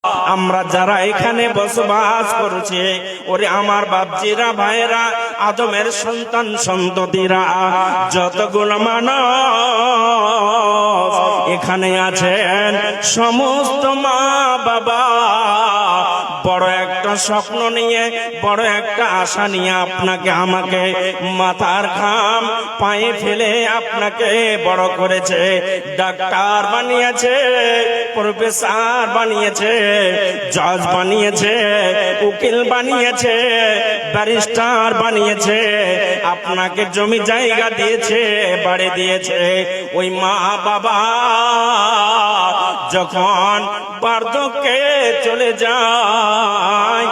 আমরা যারা এখানে বসবাস করছি, ওরে আমার বাপজিরা ভাইরা, আদমের সন্তান সন্ততিরা, যতগুলো মানব এখানে আছেন, সমস্ত মা বাবা বড় একটা স্বপ্ন নিয়ে, বড় একটা আশা নিয়ে আপনাকে আমাকে মাথার ঘাম পায়ে ফেলে আপনাকে বড় করেছে। ডাক্তার বানিয়েছে, প্রফেসর বানিয়েছে, জজ বানিয়েছে, উকিল বানিয়েছে, ব্যারিস্টার বানিয়েছে, আপনাকে জমি জায়গা দিয়েছে, বাড়ি দিয়েছে। ওই মা বাবা যখন বার্ধক্যে চলে যায়,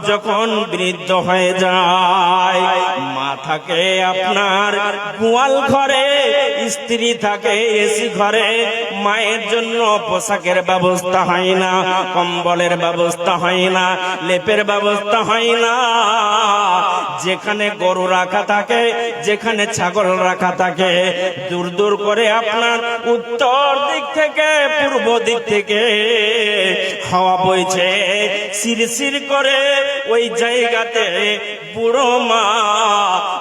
যখন বৃদ্ধ হয়ে যায়, মা থাকে আপনার গোয়াল ঘরে, স্ত্রী থাকে এসি ঘরে। মায়ের জন্য পোশাকের ব্যবস্থা হয় না, কম্বলের ব্যবস্থা হয় না, লেপের ব্যবস্থা হয় না। যেখানে গরু রাখা থাকে, যেখানে ছাগল রাখা থাকে, দূর দূর করে আপনার উত্তর দিক থেকে, পূর্ব দিক থেকে হাওয়া বইছে, শিরশির করে ওই জায়গাতে বুড়ো মা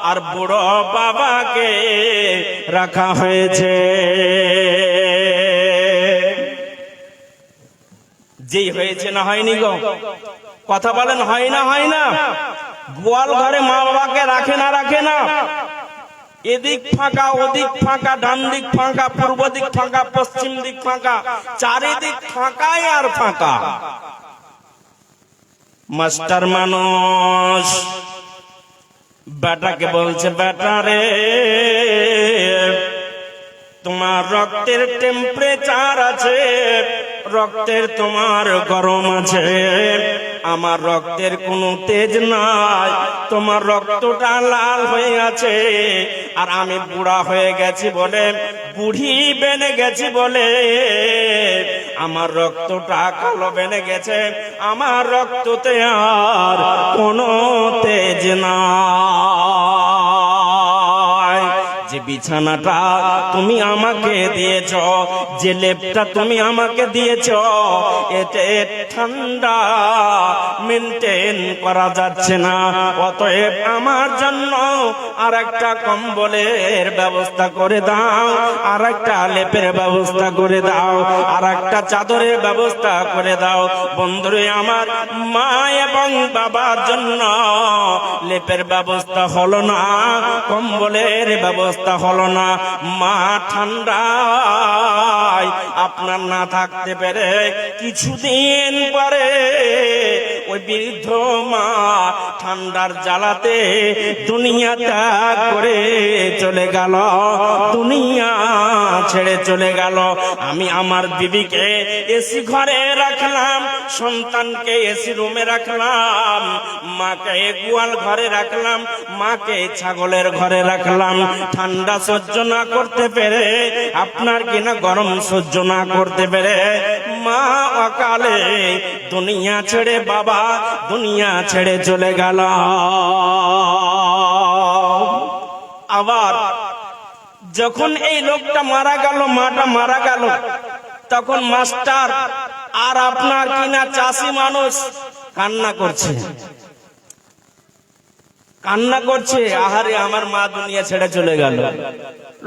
আর বুড়ো বাবাকে রাখা হয়েছে। যেই হয়েছে না হয়নি গো, কথা বলেন, হয় না হয় না? গোয়াল ঘরে মা বাবাকে রাখে না রাখে না? এদিক ফাঁকা, ওদিক ফাঁকা, ডান দিক ফাঁকা, পূর্ব দিক ফাঁকা, পশ্চিম দিক ফাঁকা, চারিদিক ফাঁকাই আর ফাঁকা। মাস্টার মানুষ বেটাকে বলছে, বেটা রে, তোমার রক্তের টেম্পারেচার আছে, রক্তের তোমার গরম আছে, আমার রক্তের কোনো তেজ নাই, তোমার রক্তটা লাল হয়ে আছে, আর আমি বুড়া হয়ে গেছি বলে, বুড়ি বেনে গেছি বলে আমার রক্তটা কালো বেনে গেছে, আমার রক্ততে আর কোনো তেজ নাই। যে বিছানাটা তুমি আমাকে দিয়েছ, যে লেপটা তুমি আমাকে দিয়েছ, এতে ঠান্ডা মেনটেন করা যাচ্ছে না, অতএব আমার জন্য আর একটা কম্বলের ব্যবস্থা করে দাও, আর একটা লেপের ব্যবস্থা করে দাও, আর একটা চাদরের ব্যবস্থা করে দাও। বন্ধুরে আমার, মা এবং বাবার জন্য লেপের ব্যবস্থা হলো না, কম্বলের ব্যবস্থা হলো না। মা ঠান্ডায় আপনার না থাকতে পেরে কিছুদিন পরে ওই বৃদ্ধ মা ঠান্ডার জ্বালাতে দুনিয়া ত্যাগ করে চলে গেল, দুনিয়া ছেড়ে চলে গেল। আমি আমার বিবিকে এসি ঘরে রাখলাম, সন্তানকে এসি রুমে রাখলাম, মাকে গোয়াল ঘরে রাখলাম, মাকে ছাগলের ঘরে রাখলাম। ঠান্ডা সহ্য না করতে পেরে, আপনার কিনা গরম সহ্য না করতে পেরে, মা অকালে দুনিয়া ছেড়ে, বাবা দুনিয়া ছেড়ে চলে গেল। আবার যখন এই লোকটা মারা গেল, মাটা মারা গেল, তখন মাস্টার আর আপনার কিনা চাষি মানুষ কান্না করছে, কান্না করছে, আহারে আমার মা দুনিয়া ছেড়ে চলে গেল।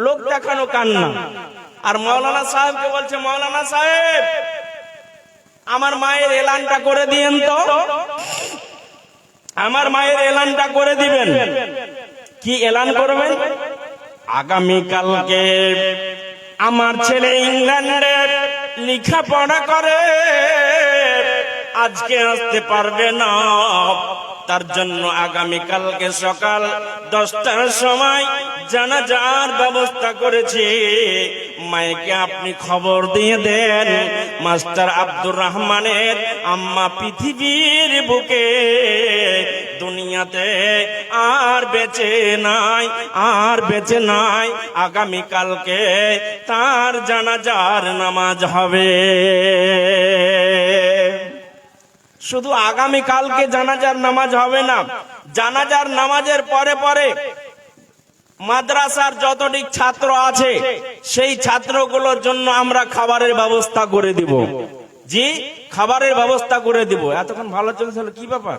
লোক দেখানো কান্না। আর মাওলানা সাহেবকে বলছে, মাওলানা সাহেব আমার মায়ের এলানটা করে দিয়েন তো, আমার মায়ের এলানটা করে দিবেন। কি এলান করবেন? আগামীকালকে আমার ছেলে ইংল্যান্ডে লেখাপড়া করে, আজকে আসতে পারবে না, তার জন্য আগামীকালকে সকাল 10টার সময় জানাজার ব্যবস্থা করেছি। মাইকে আপনি খবর দিয়ে দেন, মাস্টার আব্দুর রহমানের আম্মা পৃথিবীর বুকে দুনিয়াতে আর বেঁচে নাই, আর বেঁচে নাই। আগামীকালকে তার জানাজার নামাজ হবে। শুধু আগামীকালকে জানাজার নামাজ হবে না, জানাজার নামাজের পরে পরে মাদ্রাসার যতটি ছাত্র আছে সেই ছাত্রগুলোর জন্য আমরা খাবারের ব্যবস্থা করে দিব। জি খাবারের ব্যবস্থা করে দিব। এতক্ষণ ভালো চলছে, কি ব্যাপার,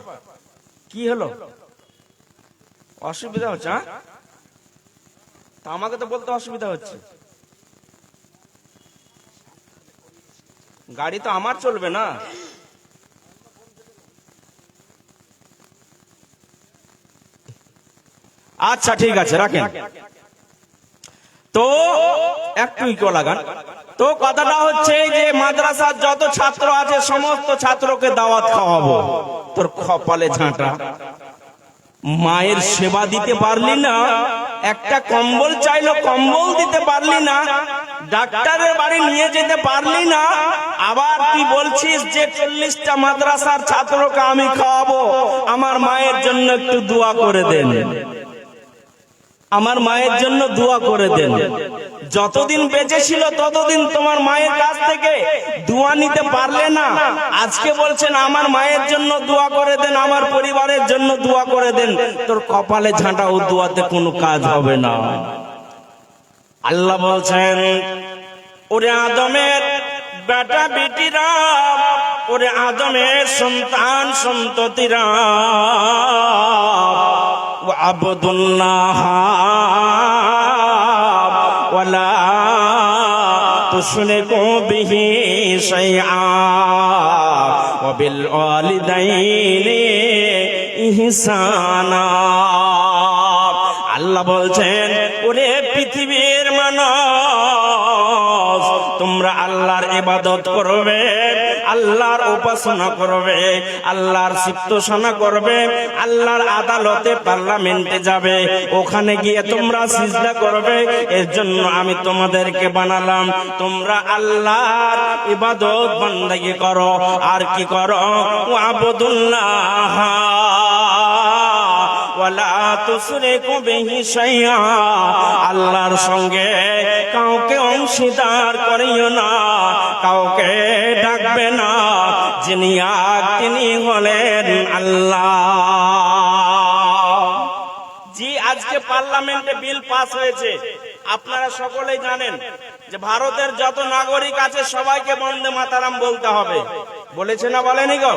কি হলো, অসুবিধা হচ্ছে? হ্যাঁ, তা আমাকে তো বলতে অসুবিধা হচ্ছে, গাড়ি তো আমার চলবে না। আচ্ছা ঠিক আছে, রাখেন। তো একটু ইকো লাগান। তো কথাটা হচ্ছে যে মাদ্রাসার যত ছাত্র আছে সমস্ত ছাত্রকে দাওয়াত খাওয়াবো। তোর কপালে ঝাঁটা, মায়ের সেবা দিতে পারলি না, একটা কম্বল চাইলো কম্বল দিতে পারলি না, ডাক্তারের বাড়ি নিয়ে যেতে পারলি না, আবার তুই বলছিস যে 40টা মাদ্রাসার ছাত্রকে আমি খাওয়াবো, আমার মায়ের জন্য একটু দোয়া করে দেন, আমার মায়ের জন্য দোয়া করে দেন। যতদিন বেঁচে ছিল ততদিন তোমার মায়ের কাছ থেকে দোয়া নিতে পারলে না, আজকে বলছেন আমার মায়ের জন্য দোয়া করে দেন, আমার পরিবারের জন্য দোয়া করে দেন। তোর কপালে ঝাঁটা, ও দোয়াতে কোনো কাজ হবে না। আল্লাহ বলছেন, ওরে আদমের বেটা বেটিরা, ওরে আদমের সন্তান সন্ততিরা, আবুদুল্লাহ ওয়ালা তুশরিকু বিহি শাইআ ওয়া বিল ওয়ালিদাইনি ইহসানা। আল্লাহ বলছেন, ওরে পৃথিবীর মানুষ, তোমরা আল্লাহর ইবাদত করবে, আল্লাহর উপাসনা করবে, আল্লাহর সিফতোষণা করবে, আল্লাহর আদালতে পার্লামেন্টে যাবে, ওখানে গিয়ে তোমরা সিজদা করবে। এর জন্য আমি তোমাদেরকে বানালাম, তোমরা আল্লাহর ইবাদত বান্দাগি করো। আর কি করো? ওয়াবুদুল্লাহ ওয়ালা তুশরিকু বিহি শাইআ, আল্লাহর সঙ্গে কাউকে অংশীদার করিও না, কাউকে ডাকবে না, যিনি এক তিনি হলেন আল্লাহ। জি আজকে পার্লামেন্টে বিল পাস হয়েছে, আপনারা সকলেই জানেন যে ভারতের যত নাগরিক আছে সবাইকে বন্দে মাতারাম বলতে হবে। বলেছে না বলেনি গো?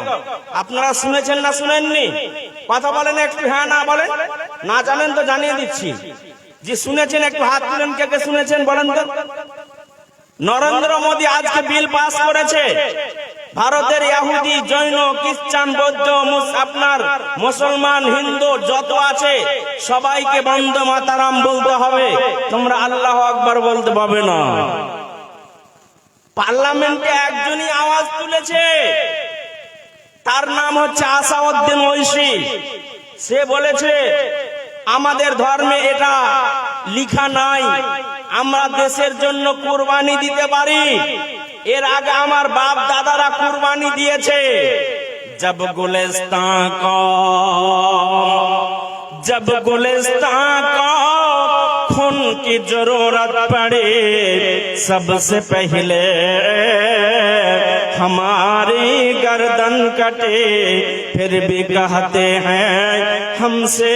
আপনারা শুনেছেন না শুনেননি? কথা বলেন একটু, হ্যাঁ না বলেন। না জানেন তো জানিয়ে দিচ্ছি। যে শুনেছেন একটু হাত তুলেন, কে কে শুনেছেন বলেন তো। নরেন্দ্র মোদী আজকে বিল পাস করেছে, ভারতের ইহুদি, জৈন, খ্রিস্টান, বৌদ্ধ, আপনার মুসলমান, হিন্দু যত আছে সবাইকে বন্দে মাতারাম বলতে হবে, তোমরা আল্লাহু আকবার বলতে পারবে না। পার্লামেন্টে একজনই আওয়াজ তুলেছে, তার নাম হচ্ছে আসাউদ্দিন ওয়াইসি। সে বলেছে আমাদের ধর্মে এটা লিখা নাই, আমরা দেশের জন্য কুরবানি দিতে পারি। এর আগে আমার বাপ দাদারা কুরবানি দিয়েছে। जब गुलिस्तां को खून की जरूरत पड़े, सबसे पहले हमारी गर्दन कटे, फिर भी कहते हैं हमसे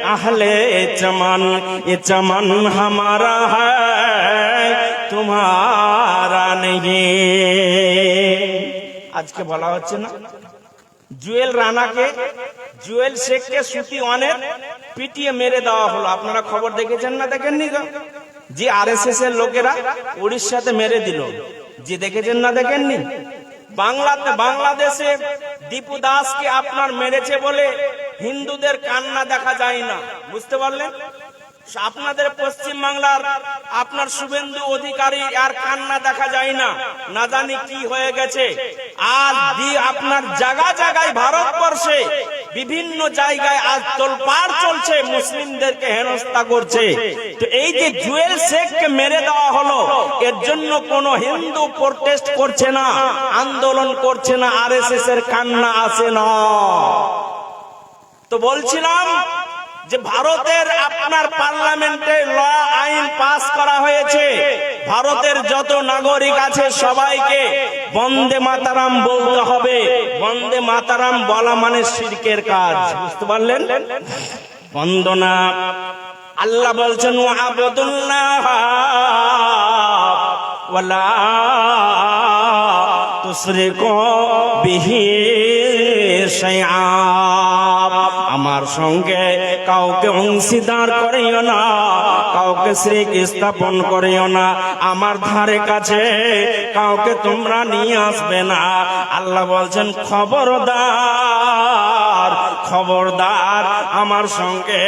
अहले चमन, ये चमन हमारा है तुम्हारा नहीं। আজকে বলা হচ্ছে না জুয়েল রানাকে, জুয়েল শেখকে সুতি অনেক পিটিয়ে মেরে দেওয়া হলো। আপনারা খবর দেখেছেন না দেখেননি? যে আরএসএস এর লোকেরা উড়িষ্যাতে মেরে দিল, যে দেখেছেন না দেখেননি? বাংলাদেশে দীপু দাসকে আপনার মেরেছে বলে হিন্দুদের কান্না দেখা যায় না, বুঝতে পারলেন? আপনাদের পশ্চিম বাংলার আপনার শুভেন্দু অধিকারী আর কান্না দেখা যায় না, না জানি কি হয়ে গেছে। আর আপনার জায়গা জায়গায় ভারতবর্ষে বিভিন্ন জায়গায় আজ তোলপাড় চলছে, মুসলিমদেরকে হেনস্থা করছে। তো এই যে জুয়েল শেখকে মেরে দেওয়া হলো, এর জন্য কোন হিন্দু প্রোটেস্ট করছে না, আন্দোলন করছে না, আরএসএস এর কান্না আসে না। তো বলছিলাম যে ভারতের আপনার পার্লামেন্টে ল আইন পাস করা হয়েছে, ভারতের যত নাগরিক আছে সবাইকে বন্দে মাতারাম বলতে হবে। বন্দে মাতারাম বলা মানে শিরকের কাজ, বুঝতে পারলেন? বন্দনা। আল্লাহ বলছেন ওয়াবুদুল্লাহ ওয়ালা তুশরিকু বিহি শাইআ, আমার সঙ্গে কাউকে অংশীদার করিও না, কাউকে শিরক স্থাপন করিও না, আমার ধারে কাছে কাউকে তোমরা নিয়ে আসবে না। আল্লাহ বলছেন খবরদার, খবরদার, আমার সঙ্গে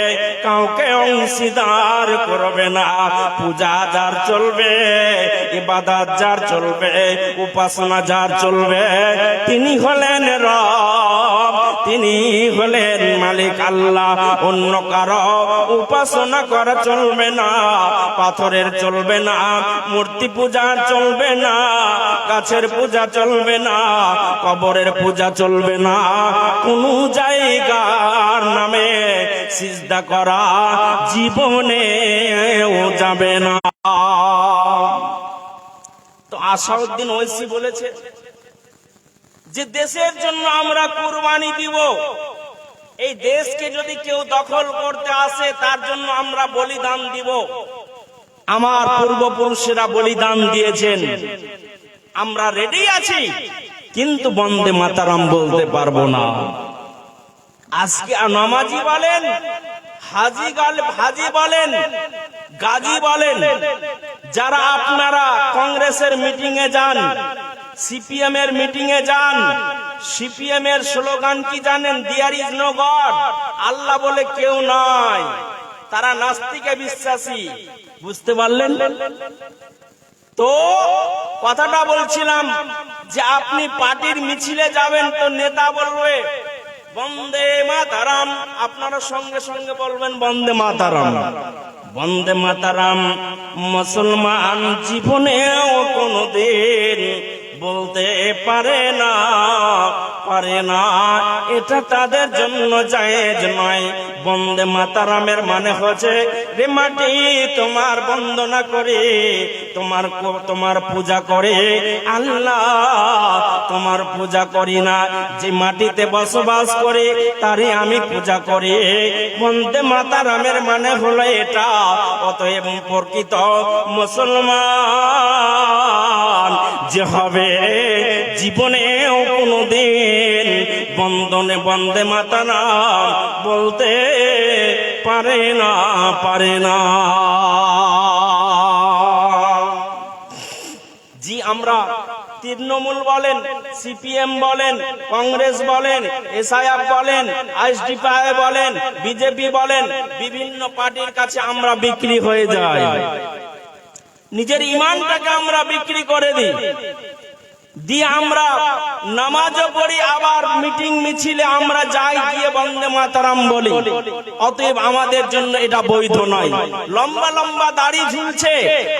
কাউকে অংশীদার করবে না। পূজা যার চলবে, ইবাদত যার চলবে, উপাসনা যার চলবে, তিনি হলেন রব, তিনি হলেন মালিক আল্লাহ। অন্য কারো উপাসনা করা চলবে না, পাথরের চলবে না, মূর্তি পূজা চলবে না, গাছের পূজা চলবে না, কবরের পূজা চলবে না, কোন জায়গার নামে সিজদা করা জীবনেও যাবে না। তো আসাউদ্দিন ওয়েসি বলেছে যে দেশের জন্য আমরা কুরবানি দিব, এই দেশকে যদি কেউ দখল করতে আসে তার জন্য আমরা বলিদান দিব। আমার পূর্বপুরুষেরা বলিদান দিয়েছেন, আমরা রেডি আছি, কিন্তু বন্দে মাতারাম বলতে পারবো না। আজকে নামাজি বলেন, হাজি বলেন, গাজী বলেন, যারা আপনারা কংগ্রেসের মিটিং এ যান, সিপিএম এর মিটিং এ যান, সিপিএম এর স্লোগান কি জানেন? দেয়ার ইজ নো গড, আল্লাহ বলে কেউ নাই। তারা নাস্তিকে বিশ্বাসী, বুঝতে পারলেন? তো কথাটা বলছিলাম যে আপনি পার্টির মিছিলে যাবেন তো নেতা বলবে বন্দে মাতারাম, আপনারা সঙ্গে সঙ্গে বলবেন বন্দে মাতারাম। বন্দে মাতারাম মুসলমান জীবনেও কোনদিন বলতে পারে না, পারে না, এটা তাদের জন্য জায়েজ নয়। বন্দে মাতারামের মানে হচ্ছে রে মাটি তোমার বন্দনা করে, তোমার পূজা করে, আল্লাহ তোমার পূজা করি না, যে মাটিতে বসবাস করে তারই আমি পূজা করি। বন্দে মাতারামের মানে হলো এটা। অতএব প্রকৃত মুসলমান যে হবে জীবনেও কোনদিন বন্দে মাতারাম বলতে পারে না, পারে না। জি, আমরা তৃণমূল বলেন, সিপিএম বলেন, কংগ্রেস বলেন, এসআইএফ বলেন, আইএসডিপিআই বলেন, বিজেপি বলেন, বিভিন্ন পার্টির কাছে আমরা বিক্রি হয়ে যাই। নিজের ইমানটাকে আমরা বিক্রি করে দিই, দিয়ে আমরা নামাজও পড়ি, আবার মিটিং মিছিলে আমরা যাই, গিয়ে বন্দে মাতারাম বলি। অতএব আমাদের জন্য এটা বৈধ নয়। লম্বা লম্বা দাড়ি ঝুলছে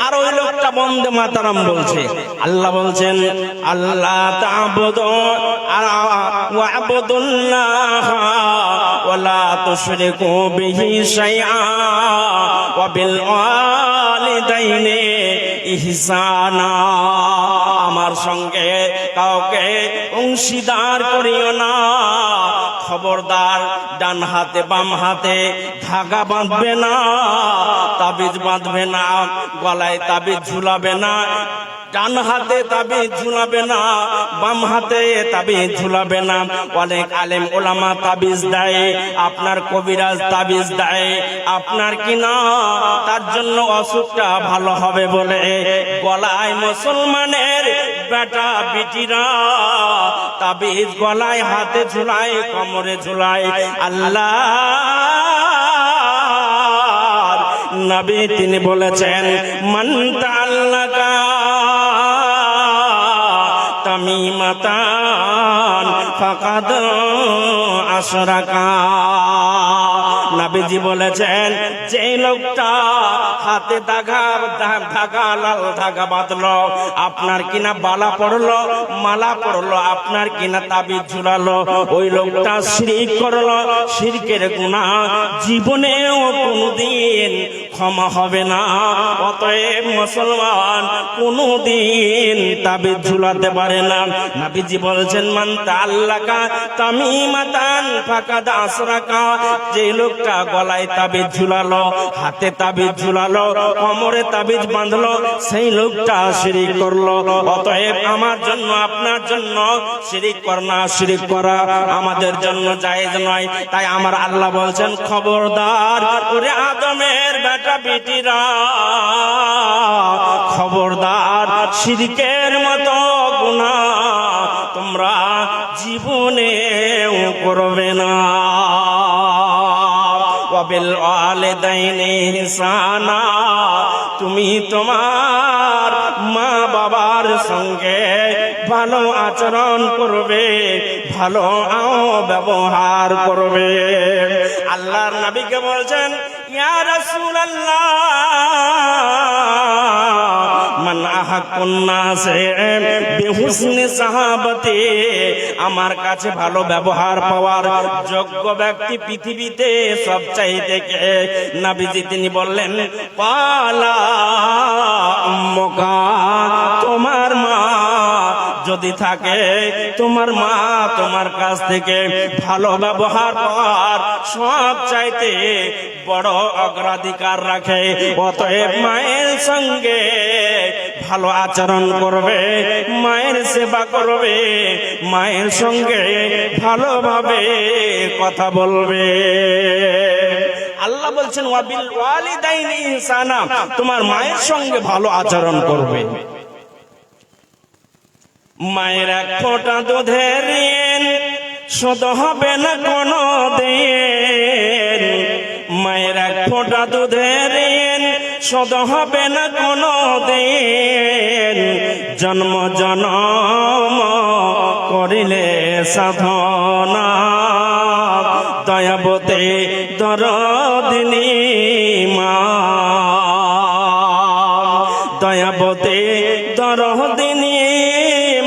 আর ওই লোকটা বন্দে মাতারাম বলছে। আল্লাহ বলছেন আল্লাহ তা'বুদু ওয়া আবুদুল্লাহ ওয়া লা তুশরিকু বিহি শাইআ ওয়া বিল ওয়ালিদাইনি ইহসানা, আমার সঙ্গে কাউকে অংশীদার করিও না। খবরদার, ডান হাতে বাম হাতে ধাগা বাঁধবে না, তাবিজ বাঁধবে না, গলায় তাবিজ ঝুলাবে না। ডান হাতে তাবিজ ঝুলাবে না, বাম হাতে তাবিজ ঝুলাবে না। অনেক আলেম ওলামা তাবিজ দেয়, আপনার কবিরাজ তাবিজ দেয়, আপনার কিনা তার জন্য অসুখটা ভালো হবে বলে গলায় মুসলমানের বেটা বিটিরা তাবিজ গলায় হাতে ঝুলায়, কোমরে ঝুলায়। আল্লাহ নবী তিনি বলেছেন মান তাআল্লাকা তামিমাতান ফাকাদ আশরাকা। নবীজি বলেছেন যে লোকটা হাতে ধাগা লাল ধাগা বাঁধলো, আপনার কিনা বালা পড়লো, মালা পড়লো, আপনার কিনা তাবিজ ঝুলালো, ওই লোকটা শিরক করলো। শিরকের গুনাহ জীবনেও কোনদিন ক্ষমা হবে না। অতএব মুসলমান কোনদিন তাবিজ ঝুলাতে পারে না। নবীজি বলছেন মান তাআল্লাকা তামিমাতান ফাকাদ আশরাকা, যে লোকটা গলায় তাবিজ ঝুলালো, হাতে তাবিজ ঝুলালো, কোমরে তাবিজ বাঁধলো, সেই লোকটা শিরিক করলো। অতএব আমার জন্য আপনার জন্য শিরিক করনা, শিরিক করা আমাদের জন্য জায়েজ নয়। তাই আমার আল্লাহ বলছেন খবরদার ওরে আদমের বেটা বেটিরা, খবরদার শিরকের মতো গুনাহ তোমরা জীবনেও করবে না। ওয়াবিল ওয়ালিদাইনি ইহসানা, তুমি তোমার মা বাবার সঙ্গে ভালো আচরণ করবে, ভালো ব্যবহার করবে। আল্লাহর নবীকে বলছেন ইয়া রাসূলুল্লাহ মান আহাক্কুন নাসে বিহুসনি সাহাবাতি, আমার কাছে ভালো ব্যবহার পাওয়ার যোগ্য ব্যক্তি পৃথিবীতে সবচাইতে কে? নবীজি তিনি বললেন পালা উম্মুকা, তোমার মা যদি থাকে, তোমার মা তোমার কাছ থেকে ভালো ব্যবহার পাওয়ার সব চাইতে বড় অগ্রাধিকার রাখে। অতএব মায়ের সঙ্গে ভালো আচরণ করবে, মায়ের সেবা করবে, মায়ের সঙ্গে ভালোভাবে কথা বলবে। আল্লাহ বলছেন ওয়াবিল ওয়ালিদাইনি ইহসানা, তোমার মায়ের সঙ্গে ভালো আচরণ করবে। মায়ের এক ফোঁটা দুধের ঋণ শোধ হবে না কোনো দিন, মায়ের এক ফোঁটা দুধের ঋণ শোধ হবে না কোনো দিন। জন্ম জনম করিলে সাধনা, দয়াবতী দরদিনী মা, দয়াবতী দরদিনী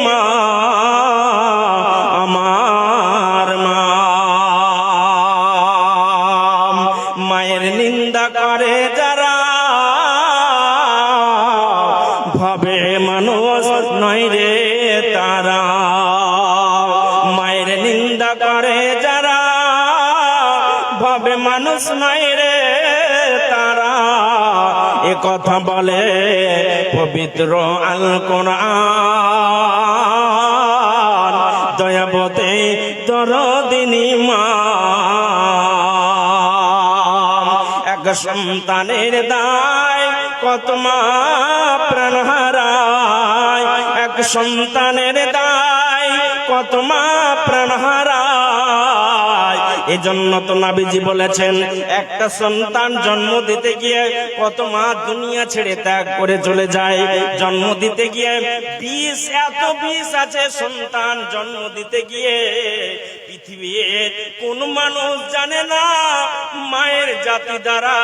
মা আমার মা। মায়ের নিন্দা করে যারা ভাবে মানুষ নয় রে তারা, মায়ের নিন্দা করে যারা ভাবে মানুষ নয় রে তারা, এ কথা বলে পবিত্র আল কোরআন। দয়াবতী দরদিনী মা, এক সন্তানের দায় কত মা প্রাণ হারায়, এক সন্তানের দায় কত মা প্রাণ হারায়। এজন্য তো নবীজি বলেছেন একটা সন্তান জন্ম দিতে গিয়ে কত মা দুনিয়া ছেড়ে ত্যাগ করে চলে যায়। জন্ম দিতে গিয়ে বিষ, এত বিষ আছে সন্তান জন্ম দিতে গিয়ে পৃথিবীর কোন মানুষ জানে না। মায়ের জাতি দ্বারা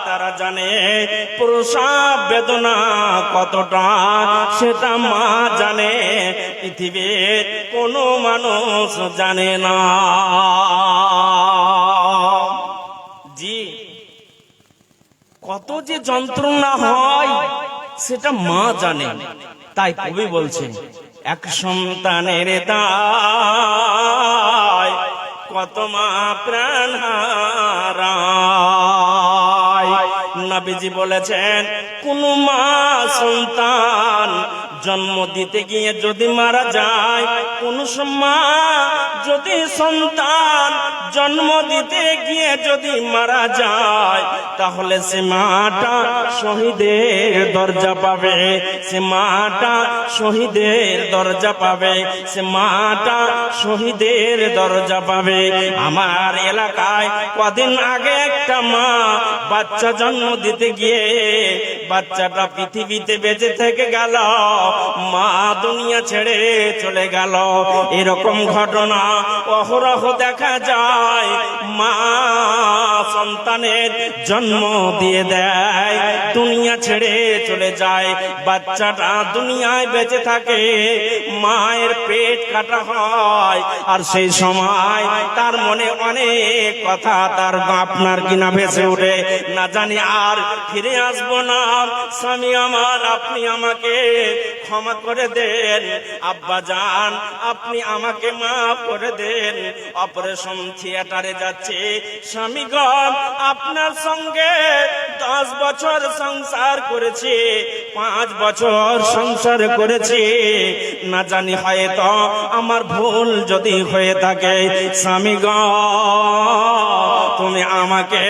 তারা জানে প্রসব বেদনা কতটা, সেটা মা জানে, পৃথিবীর কোন মানুষ জানে না। জি, কত যে যন্ত্রণা হয় সেটা মা জানে। তাই কবি বলছে এক সন্তানের দায় কত মা প্রাণ হারায়। নবীজি বলেছেন কোন মা সন্তান জন্ম দিতে গিয়ে যদি মারা যায়, কোন মা যদি সন্তান জন্ম দিতে গিয়ে যদি মারা যায়, তাহলে সে মাটা শহীদের দরজা পাবে, সে মাটা শহীদের দরজা পাবে, সে মাটা শহীদের দরজা পাবে। আমার এলাকায় কদিন আগে একটা মা বাচ্চা জন্ম দিতে গিয়ে বাচ্চাটা পৃথিবীতে বেঁচে থেকে গেল, মা দুনিয়া ছেড়ে চলে গেল। এরকম ঘটনা অহরহ দেখা যায় মা সন্তানের জন্ম দিয়ে দেয়, দুনিয়া ছেড়ে চলে যায়, বাচ্চাটা দুনিয়ায় বেঁচে থাকে, মায়ের পেট কাটা হয়, আর সেই সময় তার মনে অনেক কথা তার আপনার কিনা ভেসে ওঠে, না জানি আর ফিরে আসবো না, স্বামী আমার আপনি আমাকে ক্ষমা করে দেন, আব্বা জান আপনি আমাকে মাফ করে দেন। অপারেশন থিয়েটারে যাচ্ছে, স্বামী গো আপনার সঙ্গে 10 বছর সংসার করেছি, 5 বছর সংসার করেছি, না জানি হয়তো আমার ভুল যদি হয়ে থাকে, স্বামী গো তুমি আমাকে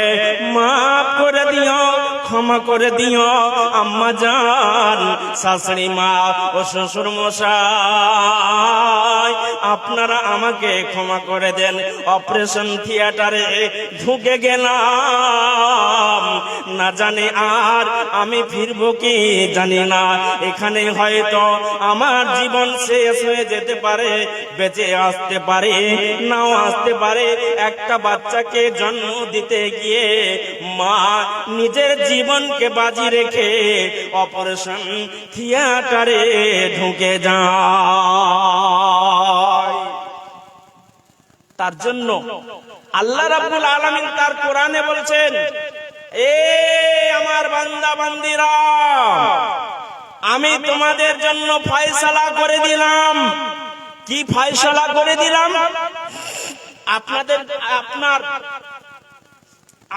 মাফ করে দিও, ক্ষমা করে দিও। আম্মা জান, শাশুড়ি মা ও শ্বশুর মশাই আপনারা আমাকে ক্ষমা করে দেন। অপারেশন থিয়েটারে ঢুকে গেলাম, না জানি আর আমি ফিরবো কি জানি না, এখানে হয়তো আমার জীবন শেষ হয়ে যেতে পারে, বেঁচে আসতে পারে নাও আসতে পারে। একটা বাচ্চাকে জন্ম দিতে গিয়ে মা নিজের জীবনকে বাজি রেখে অপারেশন থিয়েটারে ঢুকে যায়। তার জন্য আল্লাহ রাব্বুল আলামিন তার কোরআনে বলছেন, এ আমার বান্দা বান্দিরা, আমি তোমাদের জন্য ফয়সালা করে দিলাম। কি ফয়সালা করে দিলাম?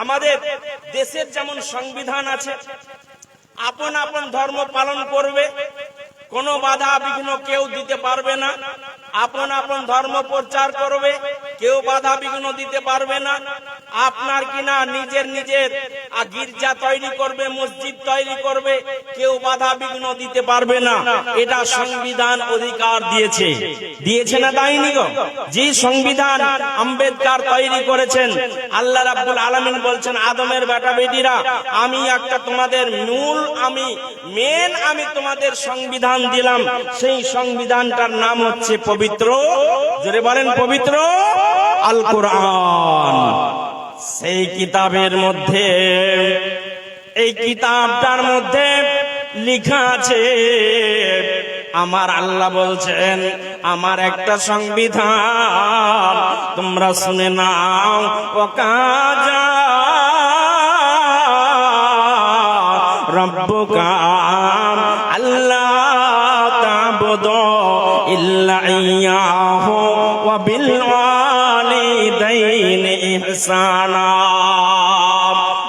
আমাদের দেশের যেমন সংবিধান আছে, আপন আপন ধর্ম পালন করবে, কোনো বাধা বিঘ্ন কেউ দিতে পারবে না, আপন আপন ধর্ম প্রচার করবে, কেউ বাধা বিঘ্ন দিতে পারবে না। আপনার কিনা নিজের গির্জা তৈরি করবে, মসজিদ তৈরি করবে, কেউ বাধা বিঘ্ন দিতে পারবে না। এটা সংবিধান অধিকার দিয়েছে, দিয়েছে না দেয়নি গো? যে সংবিধান আম্বেদকর তৈরি করেছেন, আল্লাহ রাব্বুল আলামিন বলছেন, আদমের বেটা বেটিরা, আমি একটা তোমাদের আমি তোমাদের সংবিধান দিলাম। সেই সংবিধানটার নাম হচ্ছে পবিত্র, জোরে বলেন পবিত্র আল কোরআন। সেই কিতাবের মধ্যে, এই কিতাবটার মধ্যে লেখা আছে, আমার আল্লাহ বলছেন আমার একটা সংবিধান তোমরা শুনে নাও। ওয়াকাজা রব্বুকা আল্লাহ তা'বুদু ইল্লা ইয়্যাহু ওয়া বিল ওয়ালিদাইনি ইহসানা।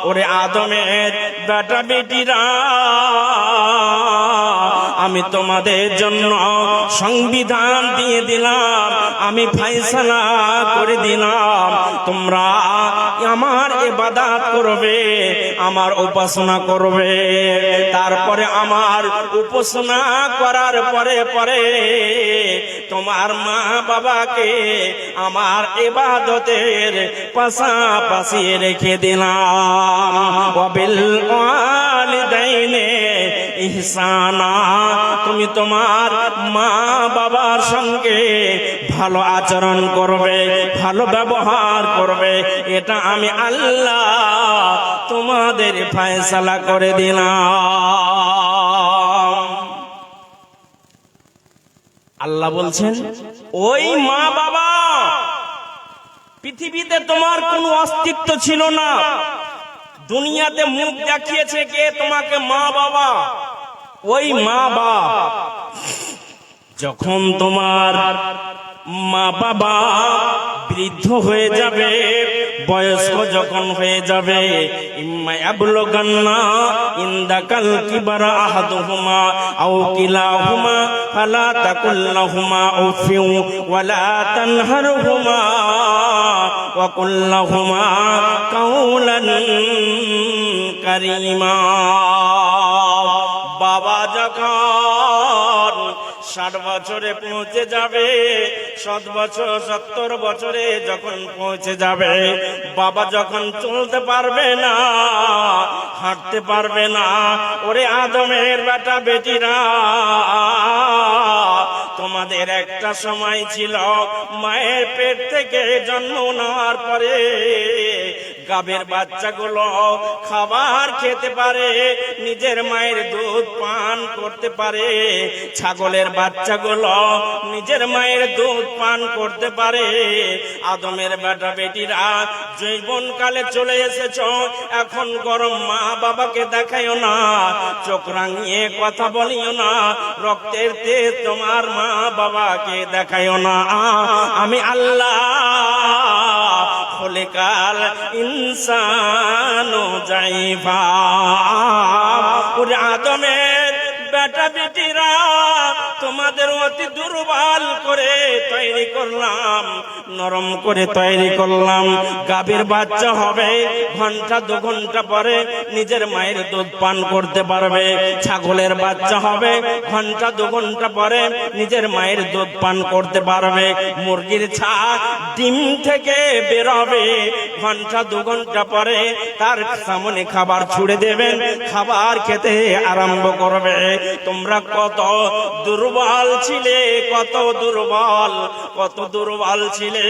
ওরে আদমের বেটা বেটিরা, আমি তোমাদের জন্য সংবিধান দিয়ে দিলাম, আমি ফয়সালা করে দিলাম, তোমরা আমার ইবাদত করবে, আমার উপাসনা করবে। তারপরে আমার উপাসনা করার পরে পরে তোমার মা বাবাকে আমার ইবাদতের পাশাপাশি রেখে দিলাম। ওয়াবিল ওয়ালিদাইনি ইহসানা, তুমি তোমার মা বাবার সঙ্গে ভালো আচরণ করবে, ভালো ব্যবহার করবে, এটা আমি আল্লাহ তোমাদের ফয়সালা করে দিলাম। আল্লাহ বলছেন, ওই মা বাবা, পৃথিবীতে তোমার কোনো অস্তিত্ব ছিল না, দুনিয়াতে মুখ দেখিয়েছে কে? তোমাকে মা বাবা। ওই মা বাবা যখন তোমার মা বাবা বৃদ্ধ হয়ে যাবে, বয়স্ক যখন হয়ে যাবে, ইম্মা ইয়াবলুগান্না ইনদাকাল কিবারা আহাদুহুমা আও কিলাহুমা ফালা তাকুল লাহুমা উফিউ ওয়ালা তানহারহুমা ওয়া কুল লাহুমা কাওলান কারীমা। বাবা যখন 60 বছরে পৌঁছে যাবে, 70 বছরে যখন পৌঁছে যাবে, বাবা যখন চলতে পারবে না, হাঁটতে পারবে না, ওরে আদমের বেটা বেটিরা, তোমাদের একটা সময় ছিল মায়ের পেট থেকে জন্ম নেওয়ার পরে গাভীর বাচ্চাগুলো খাবার খেতে পারে, নিজের মায়ের দুধ পান করতে পারে। ছাগলের বাচ্চাগুলো নিজের মায়ের দুধ পান করতে পারে। আদমের বেটা বেটিরা যৌবনকালে চলে এসেছ, এখন গরম মা বাবাকে দেখাইও না, চোখ রাঙিয়ে কথা বলিও না, রক্তের তেজ তোমার মা বাবাকে দেখাইও না। আমি আল্লাহ খলিকাল ইনসানু জাইফা। ওরে আদমের বেটা বেটিরা তোমাদের অতি দুর্বল করে তৈরি করলাম, নরম করে তৈরি করলাম। গাভীর বাচ্চা হবে, ঘন্টা 2 ঘন্টা পরে নিজের মায়ের দুধ পান করতে পারবে। ছাগলের বাচ্চা হবে, ঘন্টা 2 ঘন্টা পরে নিজের মায়ের দুধ পান করতে পারবে। মুরগির ছাক ডিম থেকে বের হবে, ঘন্টা 2 ঘন্টা পরে তার সামনে খাবার ছুড়ে দেবেন, খাবার খেতে আরম্ভ করবে। তোমরা কত দুর্বল ছিলে, কত দুর্বল ছিলে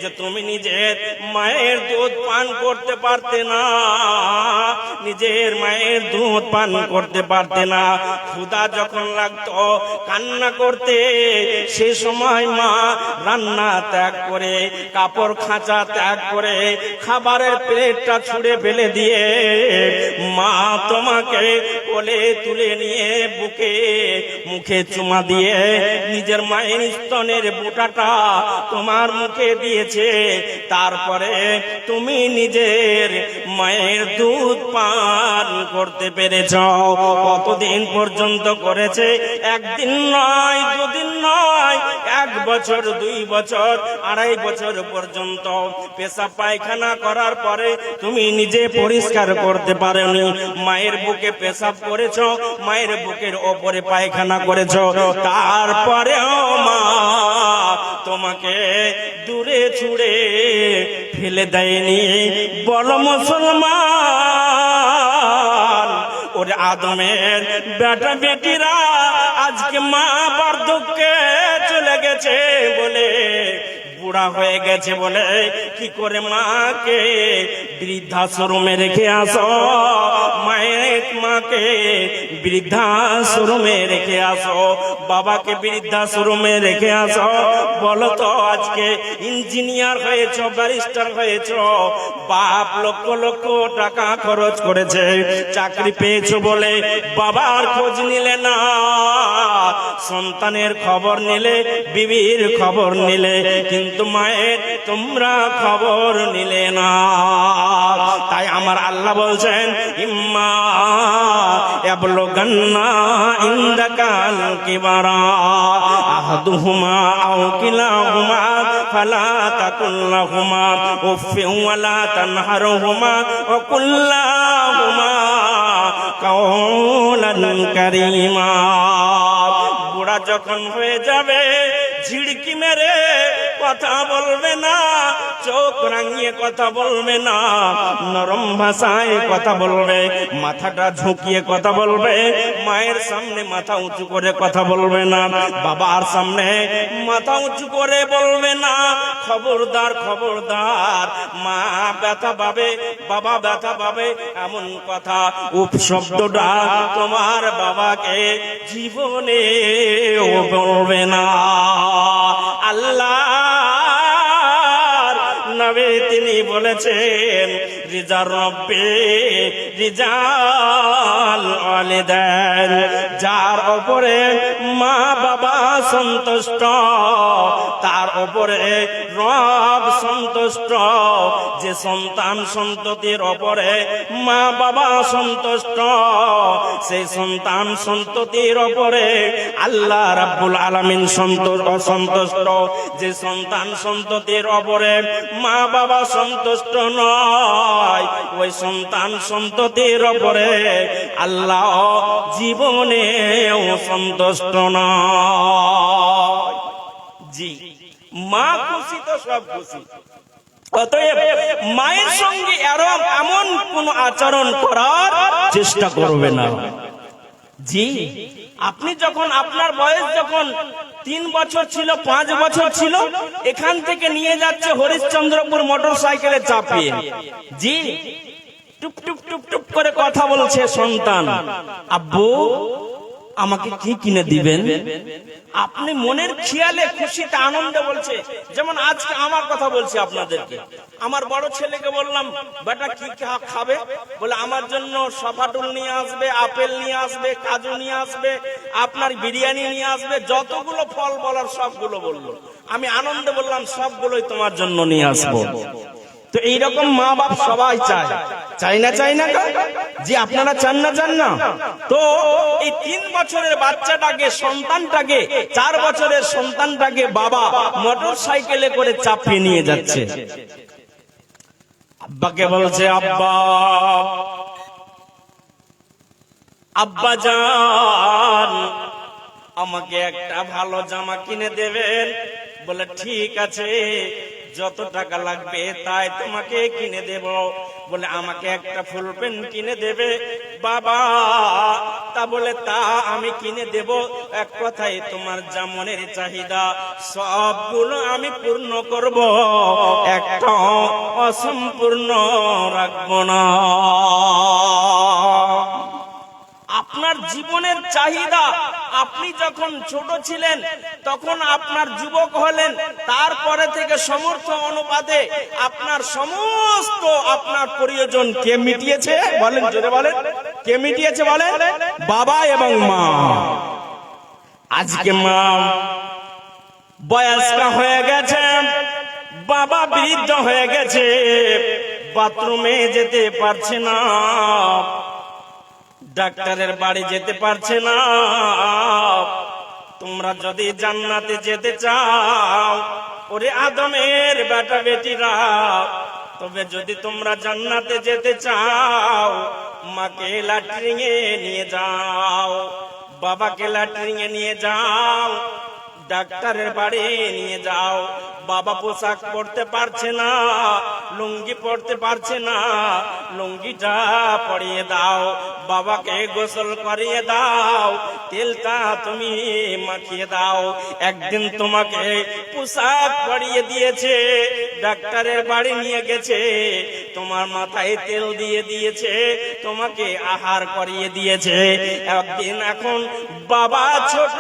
যে তুমি নিজের মায়ের দুধ পান করতে পারতে না, নিজের মায়ের দুধ পান করতে পারতে না। ক্ষুধা যখন লাগতো কান্না করতে, সে সময় মা রান্না ত্যাগ করে, কাপড় খাঁচা ত্যাগ করে, খাবারের প্লেটটা ছুঁড়ে ফেলে দিয়ে মা তোমাকে কোলে তুলে নিয়ে বুকে মুখে চুমা দিয়ে নিজের মায়ের স্তনের বুটাটা তোমার মুখে দিয়েছে। তারপরে তুমি নিজের মায়ের দুধ পান করতে পেরেছ। কতদিন পর্যন্ত করেছে? 1 দিন নয়, 2 দিন নয়, 1 বছর, 2 বছর, 2.5 বছর পর্যন্ত। পেশাব পায়খানা করার পরে তুমি নিজে পরিষ্কার করতে পারোনি, মায়ের বুকে পেশাব করেছ, মায়ের বুকের ওপরে পায়খানা করেছ। তারপরেও মা তোমাকে দূরে ছুড়ে ফেলে দেয়নি। বলো মুসলমান, ওরে আদমের বেটা বেটিরা আজকে মা বার্ধক্যে চলে গেছে বলে, বুড়া হয়ে গেছে বলে কি করে মাকে বৃদ্ধাশ্রমে রেখে আসো, মাকে বৃদ্ধাশ্রমে রেখে আসো, বাবাকে বৃদ্ধাশ্রমে রেখে আসো। বলো তো আজকে ইঞ্জিনিয়ার হয়েছ, ব্যারিস্টার হয়েছ, বাপ লক্ষ লক্ষ টাকা খরচ করেছে, চাকরি পেয়েছো বলে বাবার খোঁজ নিলে না, সন্তানের খবর নিলে, বিবির খবর নিলে, কিন্তু মায়ের তোমরা খবর নিলে না। তাই আমার আল্লাহ বলছেন, ইম্মা ইয়াবলুগান্না ইনদাকাল কিবারা আহাদুহুমা আও কিলাহুমা ফালা তাকুল লাহুমা উফফিন ওয়ালা তানহারহুমা ওয়া কুল লাহুমা কাওলান কারীমা। বুড়া যখন হয়ে যাবে, ঝিড়কি মেরে কথা বলবে না, চোখ রাঙিয়ে কথা বলবে না, নরম ভাষায় কথা বলবে, মাথাটা ঝুঁকিয়ে কথা বলবে, মায়ের সামনে মাথা উঁচু করে কথা বলবে না, বাবার সামনে মাথা উঁচু করে বলবে না। খবরদার, খবরদার, মা ব্যথা পাবে, বাবা ব্যথা পাবে, এমন কথা উপশব্দটা তোমার বাবাকে জীবনে বলবে না। আল্লাহর নবী তিনি বলেছেন, রিজার রব্বে রিজাল ওয়ালিদান, যার উপরে মা বাবা সন্তুষ্ট তার উপরে রব সন্তুষ্ট। যে সন্তান সন্ততির উপরে মা বাবা সন্তুষ্ট, সেই সন্তান সন্ততির উপরে আল্লাহ রাব্বুল আলামিন সন্তুষ্ট। যে সন্তান সন্ততির উপরে মা বাবা সন্তুষ্ট নয়, ওই সন্তান সন্ততির উপরে আল্লাহ জীবনেও সন্তুষ্ট নয়। জি, মা খুশি তো সব খুশি। অতএব মায়ের সঙ্গে এমন কোন আচরণ করার চেষ্টা করবে না। জি, আপনি যখন আপনার বয়স যখন 3 বছর ছিল, 5 বছর ছিল, এখান থেকে নিয়ে যাচ্ছে হরিশ্চন্দ্রপুর মোটর সাইকেলে চাপিয়ে। জি, টুপ টুপ টুপ টুপ করে কথা বলছে সন্তান, আব্বু আমাকে কি কিনে দিবেন? আপনি মনের খেয়ালে খুশিতে আনন্দে বলছে। যেমন আজকে আমার কথা বলছি আপনাদেরকে, আমার বড় ছেলেকে বললাম, বেটা কি খাবে? বলে আমার জন্য সফাটুল নিয়ে আসবে, আপেল নিয়ে আসবে, কাজু নিয়ে আসবে, আপনার বিরিয়ানি নিয়ে আসবে, যতগুলো ফল বলার সবগুলো বললো। আমি আনন্দে বললাম সবগুলোই তোমার জন্য নিয়ে আসবো। তো এইরকম মা বাপ সবাই চায়, চাই না? চাই না যে আপনারা চান না? চান না? তো এই 3 বছরের বাচ্চাটাকে, সন্তানটাকে, 4 বছরের সন্তানটাকে বাবা মোটর সাইকেলে করে চাপিয়ে নিয়ে যাচ্ছে। আব্বাকে বলছে, আব্বা, আব্বা জান আমাকে একটা ভালো জামা কিনে দেবেন? বলে ঠিক আছে, যত টাকা লাগবে তাই তোমাকে কিনে দেব। বলে আমাকে একটা ফুল পেন কিনে দেবে? বাবা তা বলে তা আমি কিনে দেব, এক কথায় তোমার যা মনের চাহিদা সবগুলো আমি পূর্ণ করব, একটা অসম্পূর্ণ রাখবো না। আপনার জীবনের চাহিদা, আপনি যখন ছোট ছিলেন তখন আপনার যুবক হলেন, তারপরে থেকে সমর্থ অনুপাতে আপনার সমস্ত আপনার প্রয়োজন কে মিটিয়েছে? বলেন, জোরে বলেন, কে মিটিয়েছে? বলেন, বাবা এবং মা। আজকে মা বয়স্ক হয়ে গেছে, বাবা বৃদ্ধ হয়ে গেছে, বাথরুমে যেতে পারছে না, ডাক্তারের বাড়ি যেতে পারছে না। তোমরা যদি জান্নাতে যেতে চাও, ওরে আদমের বেটা বেটিরা, তবে যদি তোমরা জান্নাতে যেতে চাও, মাকে ল্যাট্রিন এ নিয়ে যাও, বাবাকে ল্যাট্রিন এ নিয়ে যাও, ডাক্তারের বাড়ি নিয়ে যাও। বাবা পোশাক পরতে পারছে না, লুঙ্গি পরতে পারছে না, লুঙ্গিটা পরিয়ে দাও, বাবাকে গোসল করিয়ে দাও, তেলটা তুমি মাখিয়ে দাও। একদিন তোমাকে পোশাক পরিয়ে দিয়েছে, ডাক্তারের বাড়ি নিয়ে গেছে, তোমার মাথায় তেল দিয়ে দিয়েছে, তোমাকে আহার করিয়ে দিয়েছে। একদিন এখন বাবা ছোট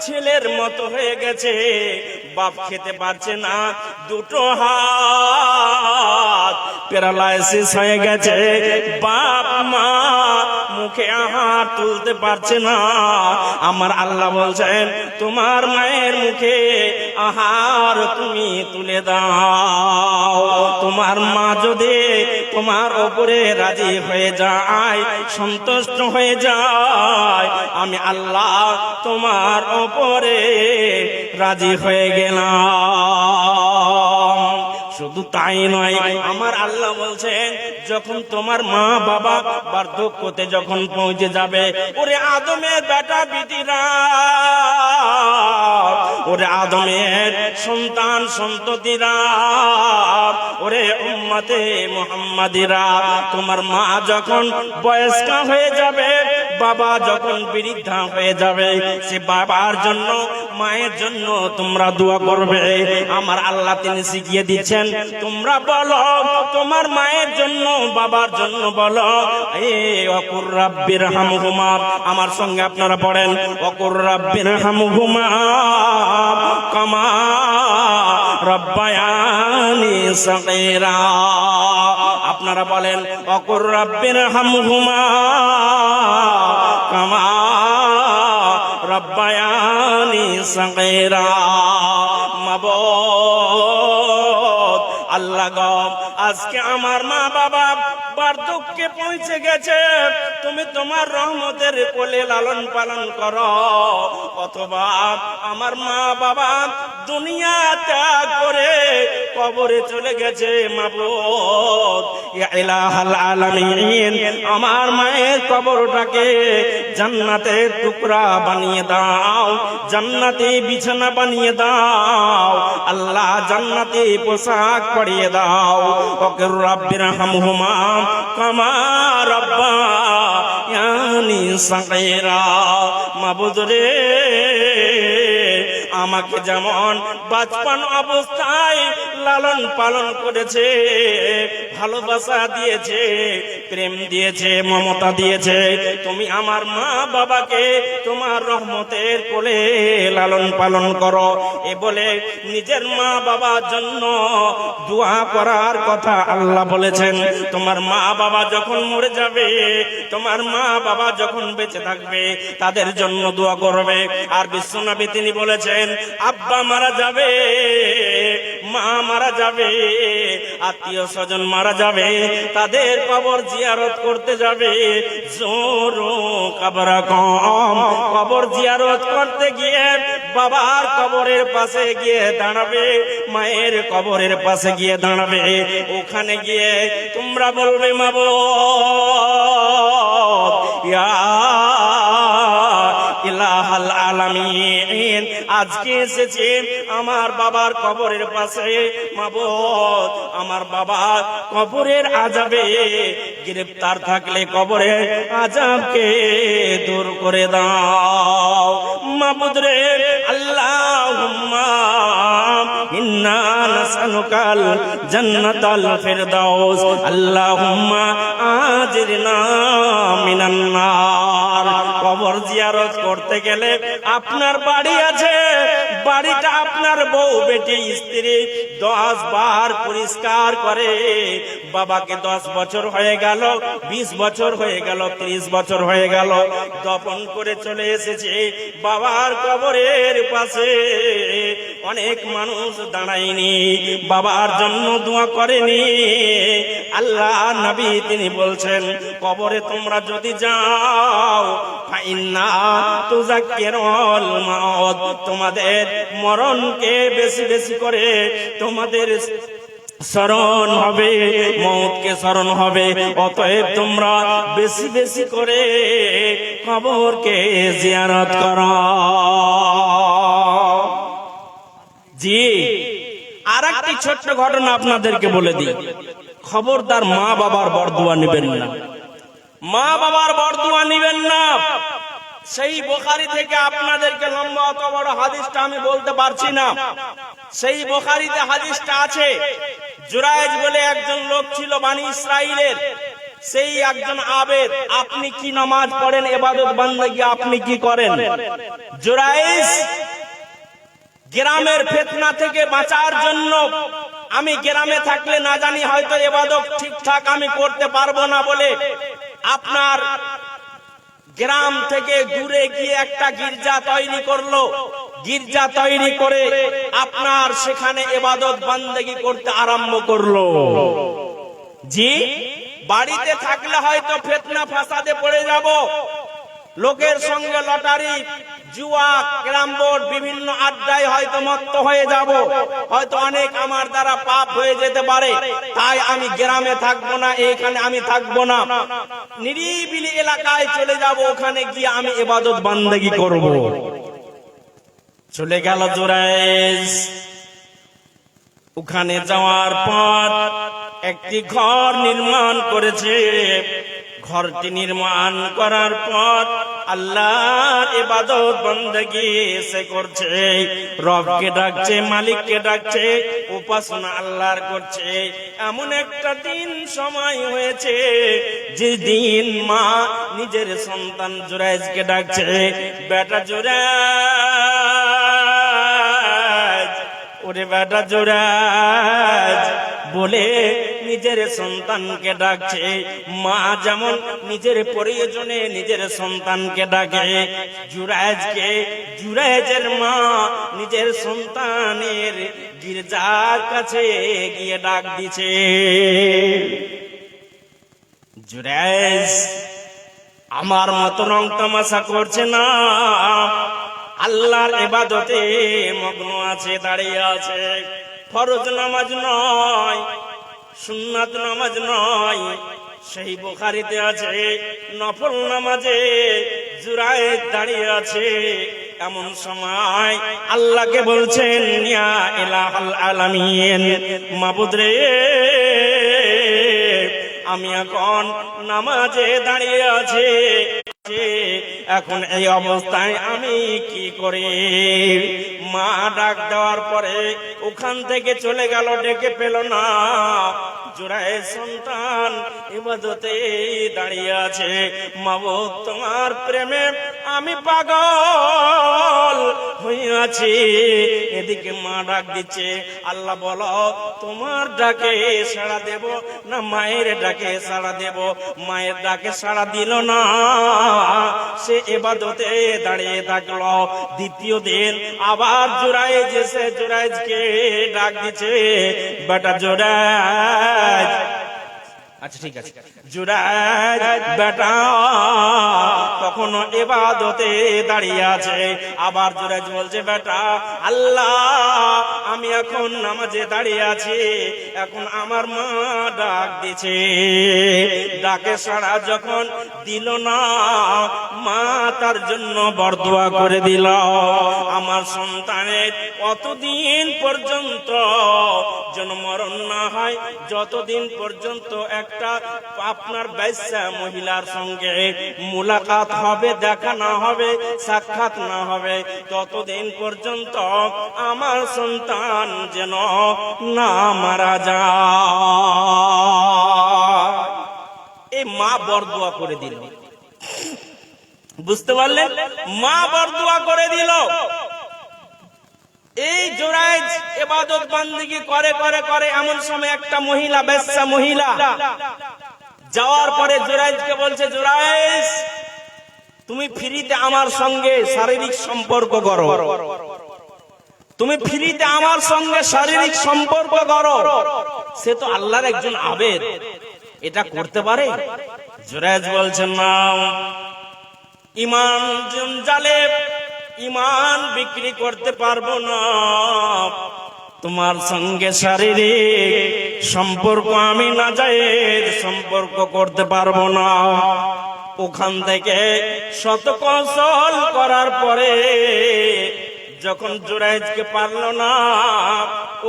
ছেলের মতো হয়ে গেছে, বাপ খেতে পারছে না, দুটো হাত প্যারালাইসিস হয়ে গেছে, বাপ মা মুখে আহার তুলতে পারছে না। আমার আল্লাহ বলছেন, তোমার মায়ের মুখে আহার তুমি তুলে দাও। তোমার মা যদি তোমার ওপরে রাজি হয়ে যায়, সন্তুষ্ট হয়ে যায়, আমি আল্লাহ তোমার ওপরে রাজি হয়ে গেলাম। শুধু তাই নয়, আমার আল্লাহ বলছেন, যখন তোমার মা বাবা বার্ধক্যতে যখন পৌঁছে যাবে, ওরে আদমের বেটা বিটিরা, ওরে আদমের সন্তান সন্ততিরা, ওরে উম্মতে মুহাম্মাদিরা, তোমার মা যখন বয়স্ক হয়ে যাবে, বাবা যখন বৃদ্ধা হয়ে যাবে, সে বাবার জন্য মায়ের জন্য তোমরা দোয়া করবে। আমার আল্লাহ তিনি শিখিয়ে দিচ্ছেন, তোমরা বলো তোমার মায়ের জন্য বাবার জন্য বলো, এ ওয়াকুর রাব্বির হামহুমা, আমার সঙ্গে আপনারা পড়েন, ওয়াকুর রাব্বির হামহুমা কামা রাব্বায়ানি সাগীরা। আপনারা বলেন, ওয়াকুর রাব্বির হামহুমা কামা রাব্বায়ানি সাগীরা। মাবুদ আল্লাহ গো, আজকে আমার মা বাবা বার্ধক্যে পৌঁছে গেছে, তুমি তোমার রহমতের কোলে লালন পালন করো, অথবা আমার মা বাবা দুনিয়া ত্যাগ করে কবরে চলে গেছে, মাবুদ ইয়া ইলাহাল আলামিন, আমার মায়ের কবরটাকে জান্নাতের টুকরা বানিয়ে দাও, জান্নাতে বিছানা বানিয়ে দাও, আল্লাহ জান্নাতে পোশাক পরিয়ে দাও। ওয়াকুর রাব্বির হামহুমা কামা রাব্বায়ানি সাগীরা। মাবুদ রে, আমাকে যেমন বাচপন অবস্থায় লালন পালন করেছে, ভালোবাসা দিয়েছে, প্রেম দিয়েছে, মমতা দিয়েছে, তুমি আমার মা বাবাকে তোমার রহমতের কোলে লালন পালন করো। এ বলে নিজের মা বাবার জন্য দোয়া করার কথা আল্লাহ বলেছেন। তোমার মা বাবা যখন মরে যাবে, তোমার মা বাবা যখন বেঁচে থাকবে, তাদের জন্য দোয়া করবে। আর বিশ্বনবী তিনি বলেছেন, আব্বা মারা যাবে, মা মারা যাবে, আত্মীয় স্বজন মারা যাবে, তাদের কবর জিয়ারত করতে যাবে। জোরো কবর কম, কবর জিয়ারত করতে গিয়ে বাবার কবরের পাশে গিয়ে দাঁড়াবে, মায়ের কবরের পাশে গিয়ে দাঁড়াবে। ওখানে গিয়ে তোমরা বলবে, মাবুদ ইয়া ইলাহাল আলামিন, আজকে এসেছে আমার বাবার কবরের পাশে, মাবুদ আমার বাবা কবরের আযাবে গ্রেফতার থাকলে কবরের আযাবকে দূর করে দাও। মাবুদ রে, আল্লাহুম্মা ইন্না নাসআলুকাল জান্নাতাল ফিরদাউস, আল্লাহুম্মা আজিরনা মিনান নার। কবর জিয়ারত করতে গেলে আপনার বাড়ি আছে, বাড়িটা আপনার বউ বেটি স্ত্রী 10 বার পরিষ্কার করে। বাবাকে 10 বছর হয়ে গেল, 20 বছর হয়ে গেল, 30 বছর হয়ে গেল, দফন করে চলে এসেছে বাবার কবরের পাশে। অনেক মানুষ দাঁড়ায়নি, বাবার জন্য দোয়া করেনি। আল্লাহ নবী তিনি বলছেন, কবরে তোমরা যদি যাও, ফাইন্না তুযাক্কিরুল মাউত, তোমাদের মরণকে বেশি বেশি করে তোমাদের স্মরণ হবে, মওতকে স্মরণ হবে। অতএব তোমরা বেশি বেশি করে কবরকে জিয়ারত করো। জি, আরেকটি ছোট্ট ঘটনা আপনাদেরকে বলে দিই। খবরদার মা বাবার বরদুয়া নেবেন না, মা বাবার বরদুয়া নেবেন না। সেই বুখারী থেকে আপনাদেরকে লম্বা অত বড় হাদিসটা আমি বলতে পারছি না। সেই বুখারীতে হাদিসটা আছে, জুরাইজ বলে একজন লোক ছিল বনি ইসরাইলের, সেই একজন আবেদ। আপনি কি নামাজ পড়েন, ইবাদত বান্দাগি আপনি কি করেন? জুরাইজ গ্রামের ফিতনা থেকে বাঁচার জন্য, আমি গ্রামে থাকলে না জানি হয়তো ইবাদত ঠিকঠাক আমি করতে পারবো না বলে, আপনার গ্রাম থেকে দূরে গিয়ে একটা গির্জা তৈরি করলো। গির্জা তৈরি করে আপনার সেখানে ইবাদত বান্দেগি করতে আরম্ভ করলো। জি, বাড়িতে থাকলে হয়তো ফিতনা ফাসাদে পড়ে যাব, লোকের সঙ্গে লটারি জুয়া ক্যারাম বোর্ড বিভিন্ন আড্ডায় হয়তো মত্ত হয়ে যাব, হয়তো অনেক আমার দ্বারা পাপ হয়ে যেতে পারে। তাই আমি গ্রামে থাকবো না, এখানে আমি থাকবো না, নিরিবিলি এলাকায় চলে যাব, ওখানে গিয়ে আমি ইবাদত বান্দেগি করব। চলে গেল জুরাইজ। ওখানে যাওয়ার পর একটি ঘর নির্মাণ করেছে। ঘরটি নির্মাণ করার পর আল্লাহর ইবাদত বন্দেগি সে করছে, রবকে ডাকছে, মালিককে ডাকছে, উপাসনা আল্লাহর করছে। এমন একটা দিন সময় হয়েছে যে দিন মা নিজের সন্তান জুরাইজকে ডাকছে, বেটা জুরাইজ, ওরে বেটা জুরাইজ বলে নিজের সন্তানকে ডাকছে। মা যেমন নিজের প্রয়োজনে নিজের সন্তানকে ডাকে, জুরাইজকে জুরাইজের মা নিজের সন্তানের গির্জার কাছে গিয়ে ডাক দিছে। জুরাইজ আমার মতো রং তামাশা করছে না, আল্লাহর ইবাদতে মগ্ন আছে, দাঁড়িয়ে আছে। ফরজ নামাজ নয়, সুন্নাত নামাজ নয়, সেই বুখারীতে আছে নফল নামাজে জুরাইজ দাঁড়িয়ে আছে। এমন সময় আল্লাহকে বলছেন, ইয়া ইলাহাল আলামিন, মাবুদ রে, আমি এখন নামাজে দাঁড়িয়ে আছি, এখন এই অবস্থায় আমি কি করি? মা ডাক দেওয়ার পরে ওখান থেকে চলে গেল, ডেকে পেল না। জুরায়েজ সন্তান ইবাদতে দাঁড়িয়ে আছে। মাবুদ তোমার প্রেমে আমি পাগল হয়ে আছি। এদিকে মা ডাক দিচ্ছে, আল্লাহ বলো তোমার ডাকে সাড়া দেব না মায়ের ডাকে সাড়া দেব? মায়ের ডাকে সাড়া দিল না, সে ইবাদতে দাঁড়িয়ে থাকলো। দ্বিতীয় দিন আবার জুরায়েজ এসে জুরায়েজকে ডাক দিচ্ছে, বেটা জুরায়েজ। আচ্ছা ঠিক আছে, জুরায়েজ বেটা কখনো ইবাদতে দাঁড়িয়ে আছে। আবার জুরায়েজ বলছে, বেটা আল্লাহ আমি এখন নামাজে দাঁড়িয়ে আছি, এখন আমার মা ডাক দিছে। ডাকে সাড়া যখন দিল না, মা তার জন্য বরদোয়া করে দিল, আমার সন্তানের অতদিন পর্যন্ত যেন মরণ না হয়, যতদিন পর্যন্ত একটা আপনার বাইসা মহিলার সঙ্গে মুলাকাত হবে, দেখা না হবে, সাক্ষাৎ না হবে, ততদিন পর্যন্ত আমার সন্তান যেন না মারা যায়। এই মা বরদোয়া করে দিল, বুঝতে পারলেন? মা বরদোয়া করে দিল। এই জুরায়েজ ইবাদত বান্দিগি করে করে করে এমন সময় একটা মহিলা, বেশ্যা মহিলা যাওয়ার পরে জুরায়েজকে বলছে, জুরায়েজ তুমি ফ্রিতে আমার সঙ্গে শারীরিক সম্পর্ক করো, তুমি ফ্রিতে আমার সঙ্গে শারীরিক সম্পর্ক করো। সে তো আল্লাহর একজন আবেদ, এটা করতে পারে? জুরায়েজ বলছেন না, ঈমান জালে ঈমান বিক্রি করতে পারবো না, তোমার সঙ্গে শারীরিক সম্পর্ক আমি নাজায়েজ সম্পর্ক করতে পারবো না। ওখান থেকে শত কৌশল করার পরে যখন জুরায়েজকে পারল না,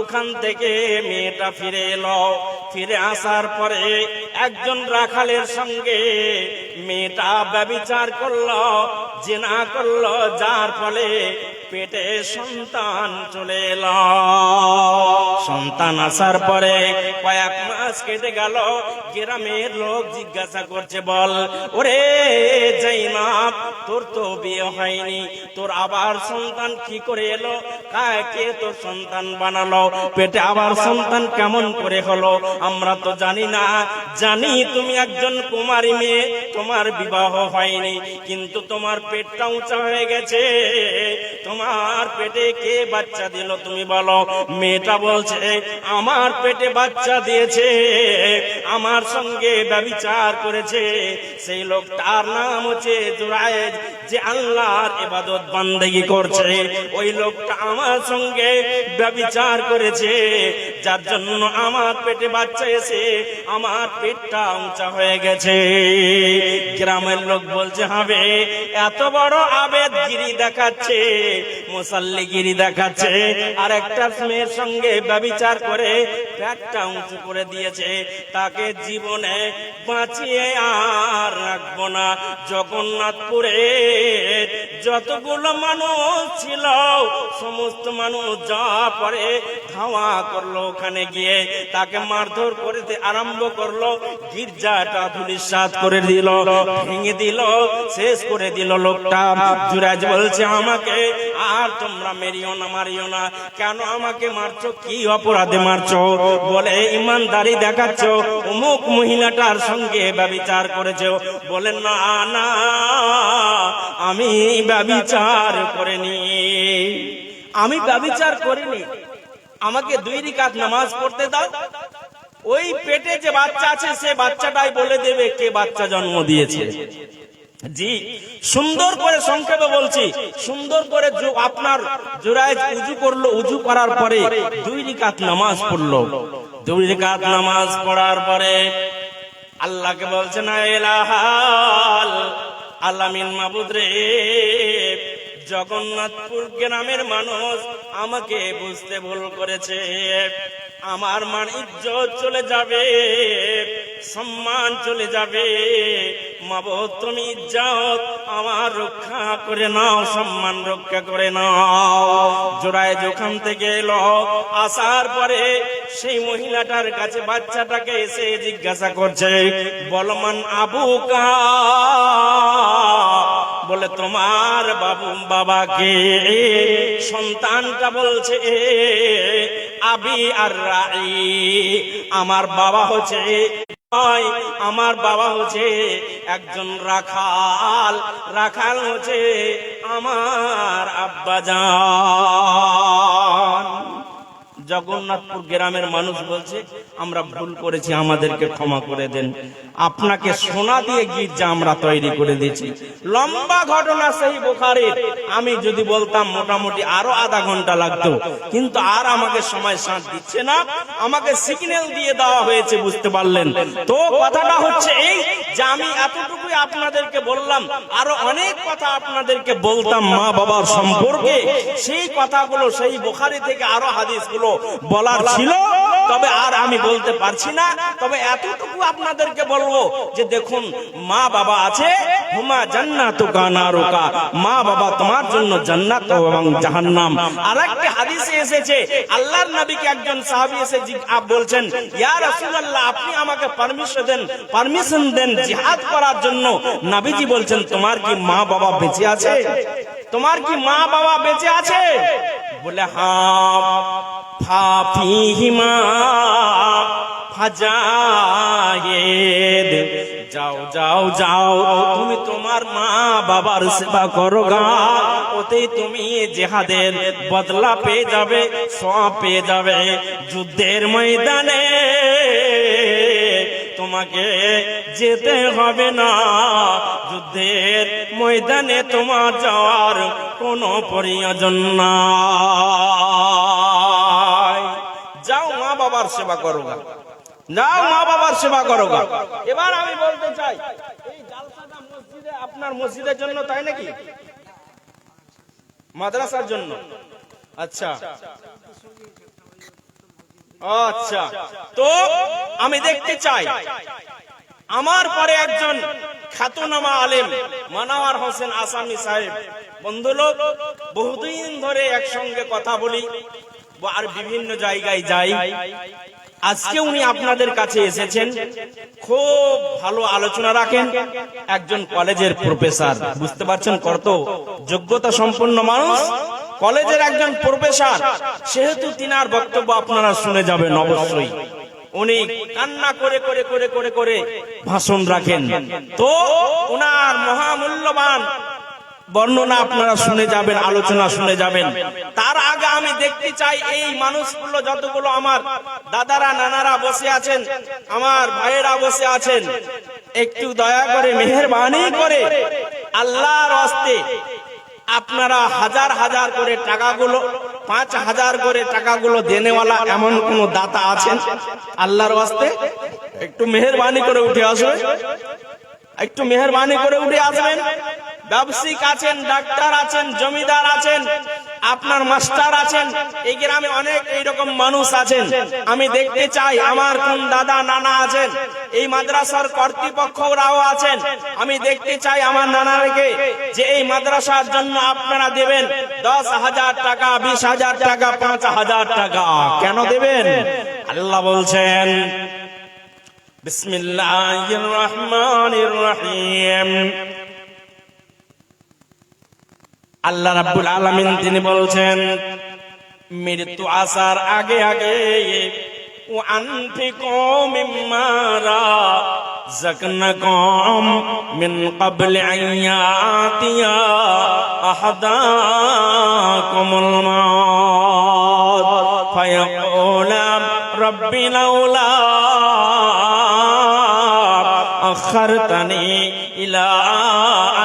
ওখান থেকে মেয়েটা ফিরে এলো। ফিরে আসার পরে একজন রাখালের সঙ্গে মেয়েটা ব্যভিচার করলো, জিনা করলো, যার ফলে পেটে সন্তান চলে এলো। সন্তান আসার পরে কয়েক মাস কেটে গেল। গ্রামের লোক জিজ্ঞাসা করছে, বল ওরে জাইনাব, তোর তো বিয়ে হয়নি, তোর আবার সন্তান কি করে এলো? কাকে তোর সন্তান বানালো? পেটে আবার সন্তান কেমন করে হলো? আমরা তো জানি না। জানি তুমি একজন কুমারী মেয়ে, তোমার বিবাহ হয়নি, কিন্তু তোমার পেটটা উঁচা হয়ে গেছে, তোমার পেটে কে বাচ্চা দিল তুমি বলো? মেয়েটা বলছে, আমার পেটে বাচ্চা দিয়েছে, আমার সঙ্গে ব্যভিচার করেছে সেই লোকটার নাম হচ্ছে জুরায়েজ, যে আল্লাহর ইবাদত বান্দেগি করছে। ওই লোকটা আমার সঙ্গে ব্যভিচার করেছে, যার জন্য আমার পেটে বাচ্চা এসে আমার পেটটা উঁচা হয়ে গেছে। গ্রামের লোক বলছে, হবে এত বড় আবেদগিরি দেখাচ্ছে, মুসাল্লিগিরি দেখাচ্ছে, আর একটা মেয়ের সঙ্গে ব্যভিচার করে পেটটা উঁচু করে দিয়েছে, তাকে জীবনে বাঁচিয়ে আর রাখবো না। জগন্নাথপুরে যতগুলো মানুষ ছিল সমস্ত মানুষ যা পরে ধাওয়া করলো, ওখানে গিয়ে তাকে মারধর করতে আরম্ভ করলো, গির্জাটা ধূলিসাৎ করে দিল, ভেঙে দিল, শেষ করে দিল লোকটা। জুরায়েজ বলছে, আমাকে আর তোমরা মেরিও না, মারিও না। কেন আমাকে মারছো? কি অপরাধে মারছো? বলে ইমানদারি দেখাচ্ছ, অমুক মহিলাটার সঙ্গে ব্যভিচার করেছো। বলেন, না না, আমি ব্যভিচার করিনি, আমি ব্যভিচার করিনি, আমাকে 2 রাকাত নামাজ পড়তে দাও, ওই পেটে যে বাচ্চা আছে সে বাচ্চাটাই বলে দেবে কে বাচ্চা জন্ম দিয়েছে। জি, সুন্দর করে সংক্ষেপে বলছি, সুন্দর করে আপনার জুরায়েজ উযু করলো, উযু করার পরে 2 রাকাত নামাজ পড়লো। 2 রাকাত নামাজ পড়ার পরে আল্লাহকে বলছে, না ইলাহাল আলামিন মাবুদ রে, জগন্নাথপুর গ্রামের মানুষ আমাকে বুঝতে ভুল করেছে, আমার মান ইজ্জত চলে যাবে, সম্মান চলে যাবে। মাবুদ তুমি ইজ্জত আমার রক্ষা করে নাও, সম্মান রক্ষা করে নাও। জুরাইজ ওখান থেকে এলো, আসার পরে সেই মহিলাটার কাছে বাচ্চাটাকে এসে জিজ্ঞাসা করছে, বলমান আবুকা, বলে তোমার বাবাকে। সন্তানটা বলছে আবি আর রাই, আমার বাবা হচ্ছে একজন রাখাল, রাখাল হচ্ছে আমার আব্বাজান। জগন্নাথপুর গ্রামের মানুষ বলছে আমরা ভুল করেছি, আমাদেরকে ক্ষমা করে দেন। আপনাকে সোনা দিয়ে গির্জা আমরা তৈরি করে দিয়েছি। লম্বা ঘটনা সেই বুখারীর, আমি যদি বলতাম মোটামুটি আরো আধা ঘন্টা লাগতো, কিন্তু আর আমাকে সময় সাথ দিচ্ছে না, আমাকে সিগন্যাল দিয়ে দেওয়া হয়েছে, বুঝতে পারলেন তো? কথাটা হচ্ছে এই যে আমি এতটুকুই আপনাদেরকে বললাম, আরো অনেক কথা আপনাদেরকে বলতাম মা বাবার সম্পর্কে। সেই কথাগুলো সেই বুখারী থেকে আরো হাদিসগুলো বলার ছিল, তবে আর আমি বলতে পারছি না। তবে এতটুকু আপনাদেরকে বলবো যে দেখুন, মা বাবা আছে, হুমা জান্নাতুকা নারুকা, মা বাবা তোমার জন্য জান্নাত এবং জাহান্নাম। আরেকটা হাদিসে এসেছে, আল্লাহর নবীকে একজন সাহাবী এসে বলছেন, ইয়া রাসূলুল্লাহ আপনি আমাকে পারমিশন দেন জিহাদ করার জন্য। নবীজি বলছেন, তোমার কি মা বাবা বেঁচে আছে? তোমার কি মা বাবা বেঁচে আছে? বলে হ্যাঁ। ফাফিহিমা ফাজায়েদ, যাও যাও যাও, তুমি তোমার মা বাবার সেবা করো গা, ওতেই তুমি জিহাদের বদলা পেয়ে যাবে, সওয়াব পেয়ে যাবে। যুদ্ধের ময়দানে তোমাকে যেতে হবে না, যুদ্ধের ময়দানে তোমার যাওয়ার কোনো প্রয়োজন নাই। যাও মা বাবার সেবা করো গা, যাও মা বাবার সেবা করো গা। এবার আমি বলতে চাই, এই জালসাটা মসজিদে, আপনার মসজিদের জন্য তাই নাকি? মাদ্রাসার জন্য? আচ্ছা আচ্ছা, তো আমি দেখতে চাই আমার পরে একজন খ্যাতনামা আলেম মানাওয়ার হোসেন আসামি সাহেব, বন্ধুলোক, বহুদিন ধরে একসঙ্গে কথা বলি আর বিভিন্ন জায়গায় যাই। আজকে উনি আপনাদের কাছে এসেছেন, খুব ভালো আলোচনা রাখেন, একজন কলেজের প্রফেসর, বুঝতে পারছেন কত যোগ্যতা সম্পন্ন মানুষ, কলেজের একজন প্রফেসর, সেহেতু তিনার বক্তব্য আপনারা শুনে যাবেন অবশ্যই। উনি কান্না করে করে করে করে করে ভাষণ রাখেন, তো ওনার মহামূল্যবান বর্ণনা আপনারা শুনে যাবেন, আলোচনা শুনে যাবেন। তার আগে আমি দেখতে চাই এই মানুষগুলো, যতগুলো আমার দাদারা নানারা বসে আছেন, আমার ভাইয়েরা বসে আছেন, একটু দয়া করে মেহেরবানি করে আল্লাহর হস্তে আপনারা হাজার হাজার করে টাকাগুলো, 5,000 করে টাকাগুলো দেনেওয়ালা এমন কোন দাতা আছেন? আল্লাহর হস্তে একটু মেহেরবানি করে উঠে আসবেন, একটু মেহেরবানি করে উঠে আসবেন। ব্যবসায়িক আছেন, ডাক্তার আছেন, জমিদার আছেন, আপনার মাস্টার আছেন, এই গ্রামে অনেক এইরকম মানুষ আছেন। আমি দেখতে চাই আমার কোন দাদা নানা আছেন, এই মাদ্রাসার কর্তৃপক্ষরাও আছেন। আমি দেখতে চাই আমার নানাকে যে এই মাদ্রাসার জন্য আপনারা দেবেন 10,000 টাকা, 20,000 টাকা, 5,000 টাকা। কেন দেবেন? আল্লাহ বলছেন বিসমিল্লাহির রহমানির রহিম, আল্লাহ রাব্বুল আলামিন তিনি বলছেন, মৃত্যু আসার আগে আগে ওয়ানফিকু মিম্মা রাযাকনাকুম মিন ক্বাবলি আন ইয়াতিয়া আহাদাকুমুল মাউত ফায়াকুলা রাব্বি লাউলা আখারতানি ইলা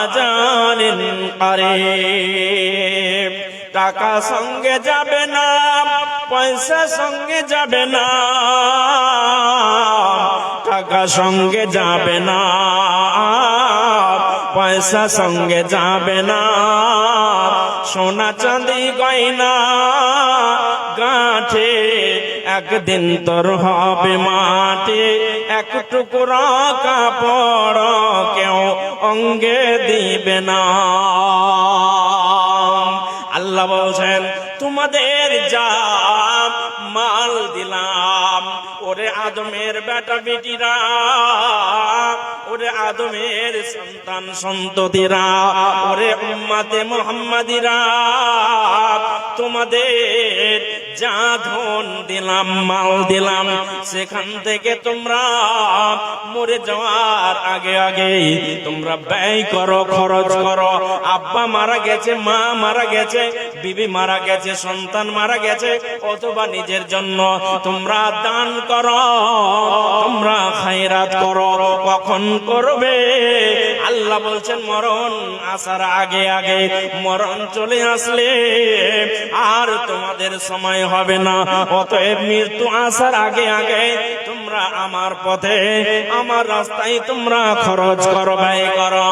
আজালিন কারীব। টাকা সঙ্গে যাবে না, পয়সা সঙ্গে যাবে না, টাকা সঙ্গে যাবে না, পয়সা সঙ্গে যাবে না, সোনা চাঁদি গয়না গাঁঠে একদিন তোর হবে মাটি, এক টুকরা কাপড় কেউ অঙ্গে দিবে না। আল্লাহ বলছেন তোমাদের যা মাল দিলাম, ওরে আদমের বেটা বেটিরা, ওরে আদমের সন্তান সন্ততিরা, ওরে উম্মতে মুহাম্মাদিরা, তোমাদের যা ধন দিলাম মাল দিলাম, সেখান থেকে তোমরা মরে যাওয়ার আগে আগে তোমরা ব্যয় করো, খরচ করো। আব্বা মারা গেছে, মা মারা গেছে, বিবি মারা গেছে, সন্তান মারা গেছে, অথবা নিজের জন্য তোমরা দান করো, তোমরা খায়রাত করো। কখন করবে? আল্লাহ বলছেন মরণ আসার আগে আগে। মরণ চলে আসলে আর তোমাদের সময় হবে না। অতএব মৃত্যু আসার আগে আগে তোমরা আমার পথে, আমার রাস্তায় তোমরা খরচ করো, ব্যয় করো।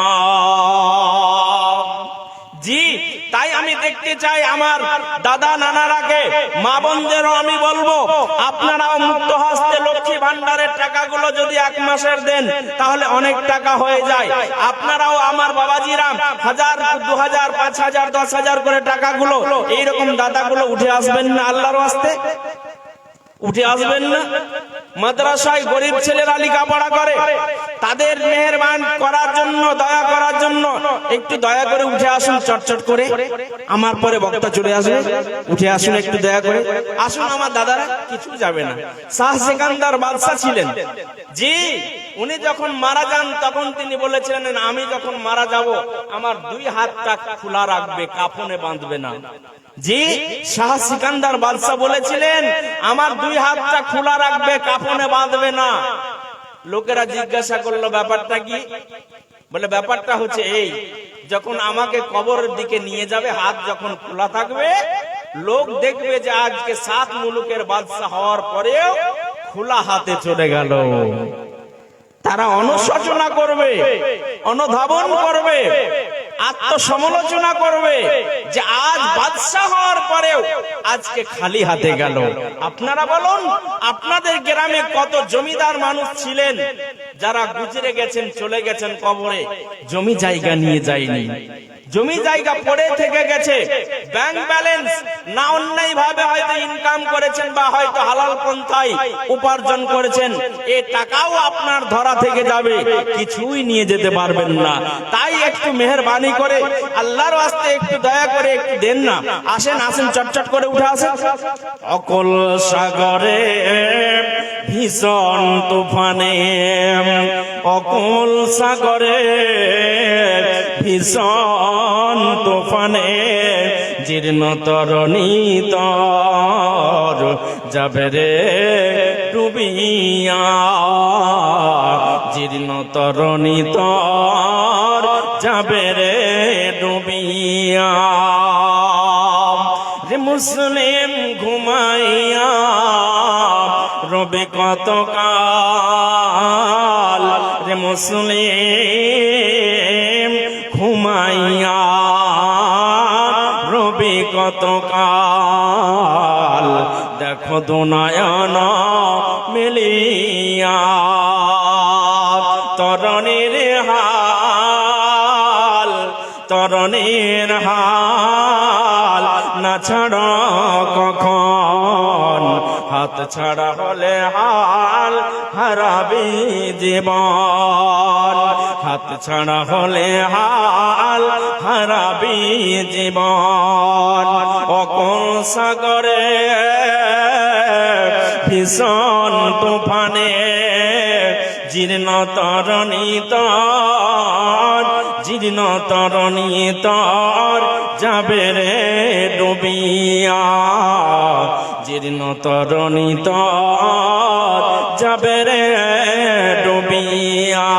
জি, তাই আমি দেখতে চাই আমার দাদা নানারাকে, মা বোনদেরও আমি বলবো, আপনারাও মুক্ত হস্তে লক্ষ্মী ভান্ডারের টাকাগুলো যদি এক মাসের দেন তাহলে অনেক টাকা হয়ে যায়। আপনারাও আমার বাবাজিরা 1000, 2000, 5000, 10,000 করে টাকাগুলো এইরকম দাদাগুলো উঠে আসবেন না? আল্লাহর ওয়াস্তে উঠে আসবেন না? মাদ্রাসায় গরিব ছেলেরা লেখাপড়া করে, তাদের মেহেরবান করার জন্য, দয়া করার জন্য একটু দয়া করে উঠে আসুন চটচট করে। আমার পরে বক্তা চলে আসবে, উঠে আসুন একটু দয়া করে। আসুন আমার দাদারা, কিছু যাবে না। শাহ সিকান্দার বাদশা ছিলেন, জি, উনি যখন মারা যান তখন তিনি বলেছিলেন আমি যখন মারা যাব আমার 2 হাতটা খোলা রাখবে, কাফনে বাঁধবে না। জি, শাহ সিকান্দার বাদশা বলেছিলেন আমার 2 হাতটা খোলা রাখবে, কাফনে বাঁধবে না। লোকেরা জিজ্ঞাসা করলো ব্যাপারটা কি? বলে ব্যাপারটা হচ্ছে এই, যখন আমাকে কবরের দিকে নিয়ে যাবে হাত যখন খোলা থাকবে, লোক দেখবে যে আজকে 7 মুলুকের বাদশা হওয়ার পরেও খোলা হাতে চলে গেল। তারা অনুশোচনা করবে, অনুধাবন করবে, আত্মসমালোচনা করবে যে আজ বাদশা হওয়ার পরেও আজকে খালি হাতে গেল। আপনারা বলুন, আপনাদের গ্রামে কত জমিদার মানুষ ছিলেন যারা গুজরে গেছেন, চলে গেছেন কবরে, জমি জায়গা নিয়ে যায়নি, জমি জায়গা পড়ে থেকে গেছে। ব্যাংক ব্যালেন্স না অন্যায় ভাবে হয়তো ইনকাম করেছেন বা হয়তো হালাল পন্থায় উপার্জন করেছেন, এই টাকাও আপনার ধরা থেকে যাবে, কিছুই নিয়ে যেতে পারবেন না। তাই একটু মেহেরবানি করে আল্লাহর ওয়াস্তে একটু দয়া করে একটু দেন না। আসেন আসেন, চটচট করে উঠে আসেন। অকল সাগরে ভীষণ তুফানে, অকল সাগরে ভীষণ তুফানে, জীর্ণ তরণী তর যাবে রে ডুবিয়া, জীর্ণ তরণী তর যাবে রে ডুবিয়া। রে মুসলিম ঘুমাইয়া রবে কত কাল, রে মুসলিম ঘুমাইয়া রবে কত কাল, দেখো দুনয়ন মিলিয়া তরণীর হাল, তরণীর হাল না ছাড়ো কখন, হাত ছাড়া হলে হাল হারাবি জীবন, হাত ছাড়া হলে হাল হারাবি জীবন। অকল সাগরে ভীষণ তুফানে, জীর্ণ তরণী তর, জীর্ণ তরণী তর যাবে রে ডুবিয়া, জীর্ণ তরণী তর যাবে রে ডুবিয়া।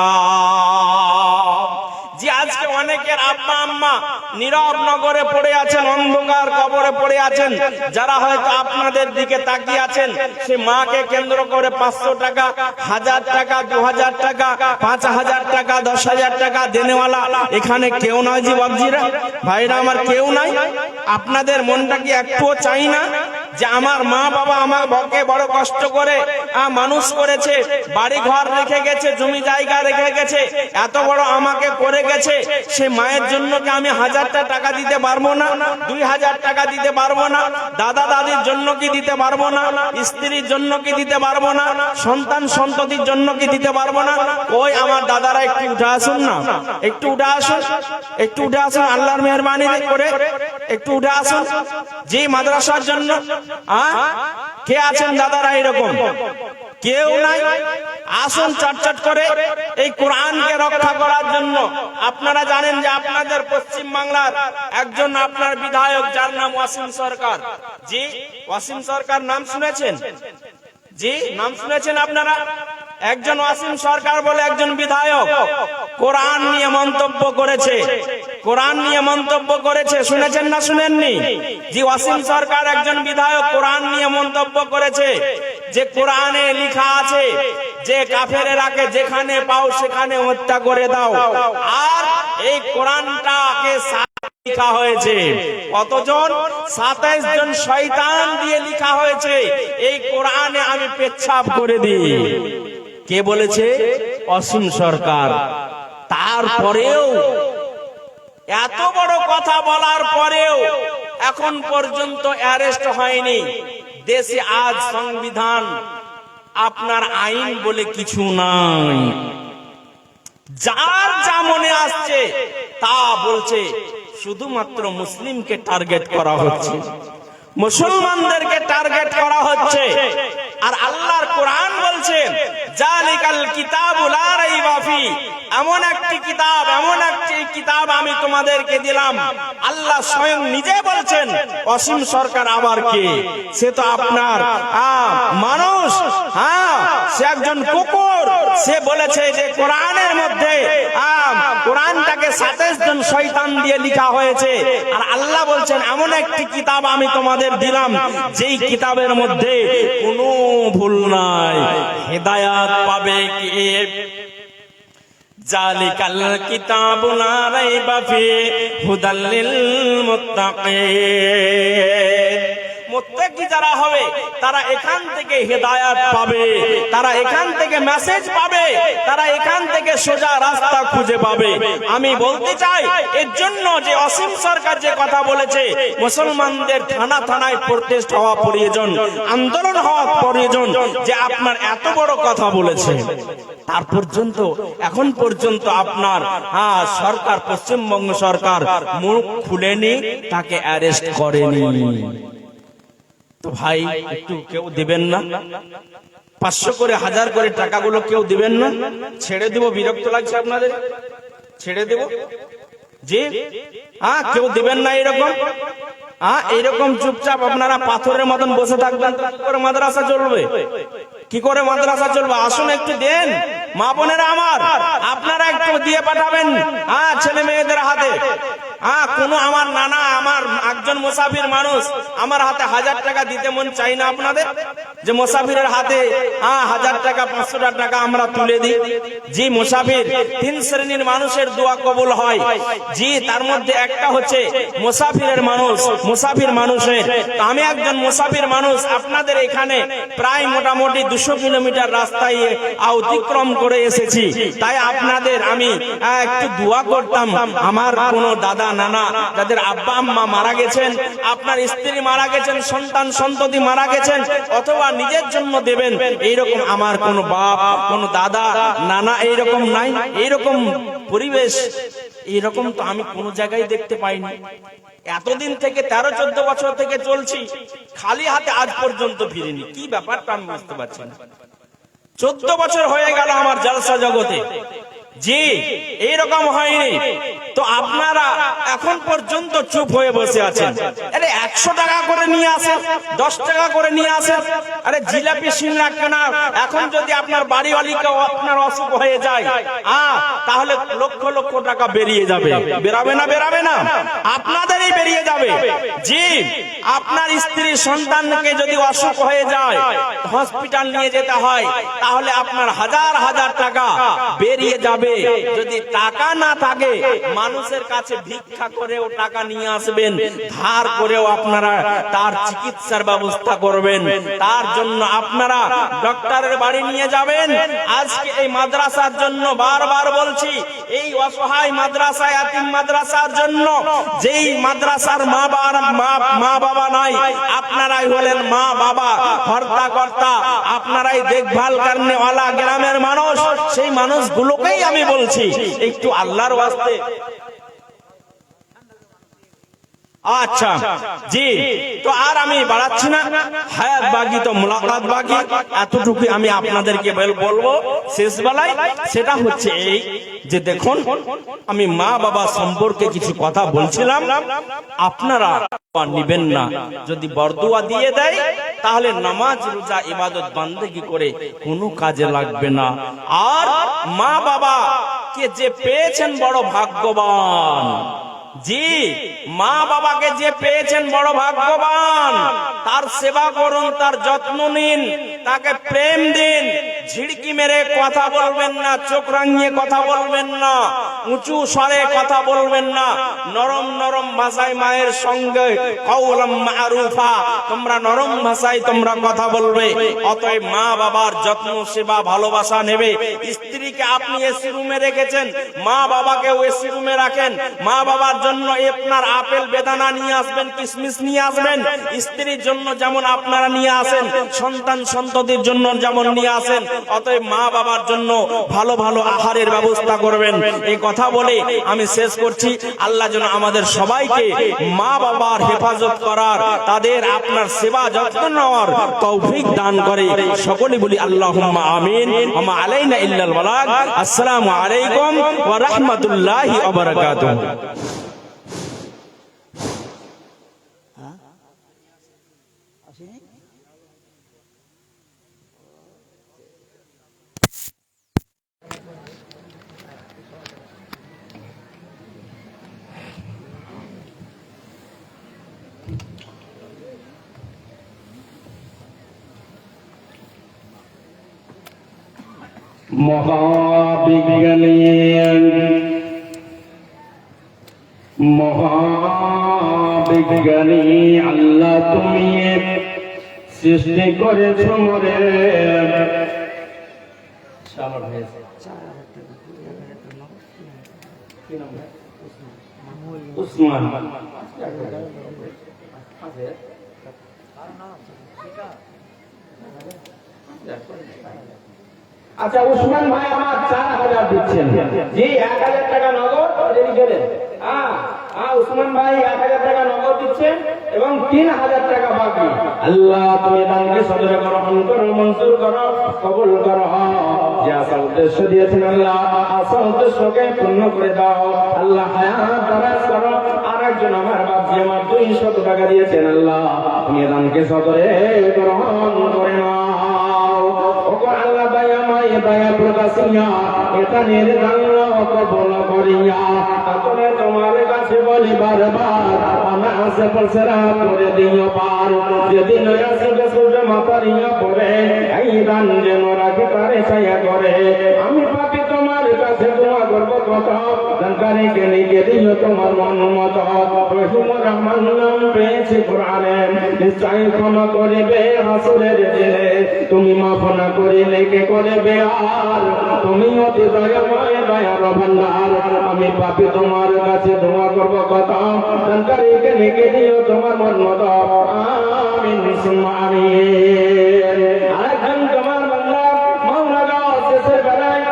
যে আজকে অনেকের আব্বা আম্মা নীরব নগরে পড়ে আছেন, অন্ধকার কবরে পড়ে আছেন, যারা হয়তো আপনাদের দিকে তাকিয়ে আছেন, সে মাকে কেন্দ্র করে 500 টাকা, 1000 টাকা, 2000 টাকা, 5000 টাকা, 10,000 টাকা দেনেওয়ালা এখানে কেউ নয়। জি বাবজিরা, ভাইরা আমার, কেউ নাই। আপনাদের মনটা কি একটুও চাই না যে আমার মা বাবা আমার বকে বড় কষ্ট করে মানুষ করেছে, বাড়ি ঘর রেখে গেছে, জমি জায়গা রেখে গেছে, এত বড় আমাকে করে গেছে, সে মায়ের জন্য কি আমি 1000টা টাকা দিতে পারবো না? 2000 টাকা দিতে পারবো না? দাদা দাদির জন্য কি দিতে পারবো না? স্ত্রীর জন্য কি দিতে পারবো না? সন্তান সন্ততির জন্য কি দিতে পারবো না? ওই আমার দাদারা একটু উঠে আসুন না, একটু উঠে আসুন, একটু উঠে আসুন, আল্লাহর মেহেরবানি করে একটু উঠে আসুন। যে মাদ্রাসার জন্য কে আছেন দাদারা এরকম? কেউ নাই। আসুন চটচট করে এই কোরআনকে রক্ষা করার জন্য। আপনারা জানেন যে আপনাদের পশ্চিম বাংলার একজন আপনার বিধায়ক, যার নাম ওয়াসিম সরকার। জি, ওয়াসিম সরকার নাম শুনেছেন? জি, নাম শুনেছেন আপনারা? একজন ওয়াসিম সরকার বলে একজন বিধায়ক কোরআন নিয়ে মন্তব্য করেছে, কোরআন নিয়ে মন্তব্য করেছে। শুনেছেন না শুনেননি? জি, ওয়াসিম সরকার একজন বিধায়ক কোরআন নিয়ে মন্তব্য করেছে যে কোরআনে লেখা আছে যে কাফেরেরাকে যেখানে পাও সেখানে হত্যা করে দাও। আর এই কোরআনটাকে লেখা হয়েছে কতজন? 27 জন শয়তান দিয়ে লেখা হয়েছে এই কোরআনে আমি পেচ্ছাপ করে দিই। কে বলেছে? অসীম সরকার। তারপরেও, এত বড় কথা বলার পরেও এখন পর্যন্ত অ্যারেস্ট হয়নি। দেশে আজ সংবিধান, আপনার আইন বলে কিছু নাই। যার যা মনে আসছে তা বলছে। শুধুমাত্র মুসলিমকে টার্গেট করা হচ্ছে, মুসলমানদেরকে টার্গেট করা হচ্ছে। আর আল্লাহর কোরআন বলছে জালিকাল কিতাবু লা রাইবা ফি, এমন একটি কিতাব, এমন একটি কিতাব আমি তোমাদেরকে দিলাম। আল্লাহ স্বয়ং নিজে বলছেন। অসীম সরকার আবার কে? সে তো আপনার মানুষ, সে একজন কুকুর। সে বলেছে যে কোরআনের মধ্যে কোরআনটাকে 27 জন শয়তান দিয়ে লেখা হয়েছে। আর আল্লাহ বলছেন এমন একটি কিতাব আমি তোমাদের দিলাম যেই কিতাবের মধ্যে কোনো ভুল নাই। হেদায়াত পাবে কে? জালিকাল কিতাবু লা রাইবা ফি হুদাল লিল মুত্তাকিন। মুত্তাকি যারা হবে তারা এখান থেকে হেদায়াত পাবে, তারা এখান থেকে মেসেজ পাবে, তারা এখান থেকে সোজা রাস্তা খুঁজে পাবে। আমি বলতে চাই এর জন্য যে অসীম সরকার যে কথা বলেছে, মুসলমানদের থানা থানায় প্রোটেস্ট হওয়া প্রয়োজন, আন্দোলন হওয়া প্রয়োজন। যে আপনার এত বড় কথা বলেছে, তার পর্যন্ত এখন পর্যন্ত আপনার সরকার, পশ্চিমবঙ্গ সরকার মুখ খুলেনি, তাকে অ্যারেস্ট করেনি। তো ভাই একটু কেউ দিবেন না? 500 করে 1000 করে টাকাগুলো কেউ দিবেন না? ছেড়ে দেব, বিরক্ত লাগছে আপনাদের, ছেড়ে দেব। জি, কেউ দিবেন না এরকম? এইরকম চুপচাপ আপনারা পাথরের মতন বসে থাকবেন, কি করে মাদ্রাসা চলবে? কি করে মাদ্রাসা চলবে? আসুন একটু দেন মা বোনেরা আমার, আপনারা একটু দিয়ে পাঠাবেন ছেলে মেয়েদের হাতে। কোনো আমার নানা, আমার একজন মুসাফির মানুষ, আমার হাতে 1000 টাকা দিতে মন চাই না আপনাদের? যে মুসাফিরের হাতে 1000 টাকা 500 টাকা আমরা তুলে দিই। জি, মুসাফির 3 শ্রেণীর মানুষের দোয়া কবুল হয়। জি, তার মধ্যে একটা হচ্ছে মুসাফিরের মানুষ, মুসাফির মানুষের। আমি একজন মুসাফির মানুষ, আপনাদের এখানে প্রায় মোটামুটি 200 কিলোমিটার রাস্তায় অতিক্রম করে এসেছি। তাই আপনাদের আমি একটু দোয়া করতাম। আমার কোনো দাদা নানা যাদের আব্বা আম্মা মারা গেছেন, আপনার স্ত্রী মারা গেছেন, সন্তান সন্ততি মারা গেছেন, অথবা নিজের জন্য দেবেন, এইরকম আমার কোনো বাপ, কোনো দাদা নানা এইরকম নাই। এইরকম পরিবেশ, এইরকম তো আমি কোনো জায়গায় দেখতে পাইনি। এতদিন থেকে 13-14 বছর থেকে চলছি, খালি হাতে আজ পর্যন্ত ফিরিনি। কি ব্যাপারটা আমি বুঝতে পারছি না। 14 বছর হয়ে গেল আমার জলসা জগতে। জি, এইরকম হয়নি। তো আপনারা এখন পর্যন্ত চুপ হয়ে বসে আছেন। আরে 100 টাকা করে নিয়ে আসেন, 10 টাকা করে নিয়ে আসেন। আরে জিলাপি সিংড়া কেনা, এখন যদি আপনার বাড়িওয়ালিকে আপনার অসুখ হয়ে যায়, তাহলে লক্ষ লক্ষ টাকা বেরিয়ে যাবে। বেরাবে না? বেরাবে না? আপনাদেরই বেরিয়ে যাবে। জি, আপনার স্ত্রী সন্তানকে যদি অসুখ হয়ে যায়, হসপিটাল নিয়ে যেতে হয়, তাহলে আপনার হাজার হাজার টাকা বেরিয়ে যাবে। যদি টাকা না থাকে, মানুষের কাছে ভিক্ষা করেও টাকা নিয়ে আসবেন, ধার করেও আপনারা তার চিকিৎসার ব্যবস্থা করবেন, তার জন্য আপনারা ডক্টরের বাড়ি নিয়ে যাবেন। আজকে এই মাদ্রাসার জন্য বারবার বলছি, এই অসহায় মাদ্রাসা, ইয়াতিম মাদ্রাসার জন্য, যেই মাদ্রাসার মা বাবা নাই, আপনারাই হলেন মা বাবা, হর্তা কর্তা, আপনারাই দেখভাল করনেওয়ালা গ্রামের মানুষ। সেই মানুষগুলোকেই আমি বলছি একটু আল্লাহর ওয়াস্তে। আচ্ছা জি, তো আর আমি বাড়াচ্ছি না, হায়াত বাকি তো মুলাকাত বাকি, এতটুকু আমি আপনাদেরকে বলবো শেষ বেলায়। সেটা হচ্ছে এই যে দেখুন, আমি মা বাবা সম্পর্কে কিছু কথা বলছিলাম, আপনারা নিবেন না। যদি বরদুয়া দিয়ে দেয় তাহলে নামাজ রোজা ইবাদত বান্দেগি করে কোনো কাজে লাগবে না। আর মা বাবা কে যে পেয়েছেন বড় ভাগ্যবান, জি, মা বাবাকে যে পেয়েছেন বড় ভাগ্যবান। তার সেবা করুন, তার যত্ন নিন, তাকে প্রেম দিন। ঝিড়কি মেরে কথা বলবেন না, চোখ রাঙিয়ে কথা বলবেন না, উঁচু স্বরে কথা বলবেন না, নরম নরম ভাষায় মায়ের সঙ্গে কওলাম মারুফা, তোমরা নরম ভাষায় তোমরা কথা বলবে। অতএব মা বাবার যত্ন সেবা ভালোবাসা নেবে। স্ত্রীকে আপনি এসি রুমে রেখেছেন, মা বাবাকেও এসি রুমে রাখেন। মা বাবার জন্য আপনার আপেল বেদানা নিয়ে আসবেন, কিশমিশ নিয়ে আসবেন। স্ত্রীর জন্য যেমন আপনারা নিয়ে আসেন, সন্তান সন্ততির জন্য যেমন নিয়ে আসেন, অতএব মা বাবার জন্য ভালো ভালো আহারের ব্যবস্থা করবেন। এই কথা বলে আমি শেষ করছি। আল্লাহ যেন আমাদের সবাইকে মা বাবার হেফাজত করার, তাদের আপনার সেবা যত্ন নেওয়ার তৌফিক দান করে। সকলে বলি আল্লাহুম্মা আমিন। ওয়া মা আলাইনা ইল্লাল বালাগ। আসসালামু আলাইকুম ওয়া রাহমাতুল্লাহি ওয়া বারাকাতুহু। মহাবিজ্ঞানী আল্লাহ তুমি সৃষ্টি করেছ মোরে। উসমান আচ্ছা, উসমান ভাই আমার 4000 দিচ্ছেন। জি, 1000 টাকা নগদ গেলেন। উসমান ভাই 1000 টাকা নগদ দিচ্ছেন এবং 3000 টাকা বাকি। আল্লাহ তুমি দানকে সদরে গ্রহণ করো, মঞ্জুর করো, কবুল করো। যে আসল উদ্দেশ্য দিয়েছেন আল্লাহ, আসল উদ্দেশ্যকে পূর্ণ করে দাও। আল্লাহ হায়াত দারাজ করো। আর একজন আমার বাপ যে আমার 200 টাকা দিয়েছেন, আল্লাহ তুমি দানকে সদরে গ্রহণ করে নাও। আল্লাহ দয়া মায়ে দয়া প্রকাশিয়া এটা নির্দান কবুল করিয়া। তারপরে তোমার কাছে বলি বারবার, আমার আশে পাশে রাত করে দিও পার। যেদিন আসিবে সূর্য মাথারিয়া পড়ে, এই দান যেন রাখি তারে ছায়া করে। আমি পাপি তোমার কাছে দোয়া করব কত, দানকারীকে লিখে দিও তোমার মন মত। রহিম রহমান নাম পেয়েছি কোরআনে, নিশ্চয় ক্ষমা করিবে হাসরের দিনে। তুমি মাফ না করিলে কে করবে আর, তুমি অতি দয়াময় দয়ার ভান্ডার। আমি পাপি তোমার কাছে দোয়া করব কত, দানকারীকে লিখে দিও তোমার মন মত। আমিন সুম্মা আমিন। আরেকজন তোমার বান্দা মাওলানা শেষের বেলায়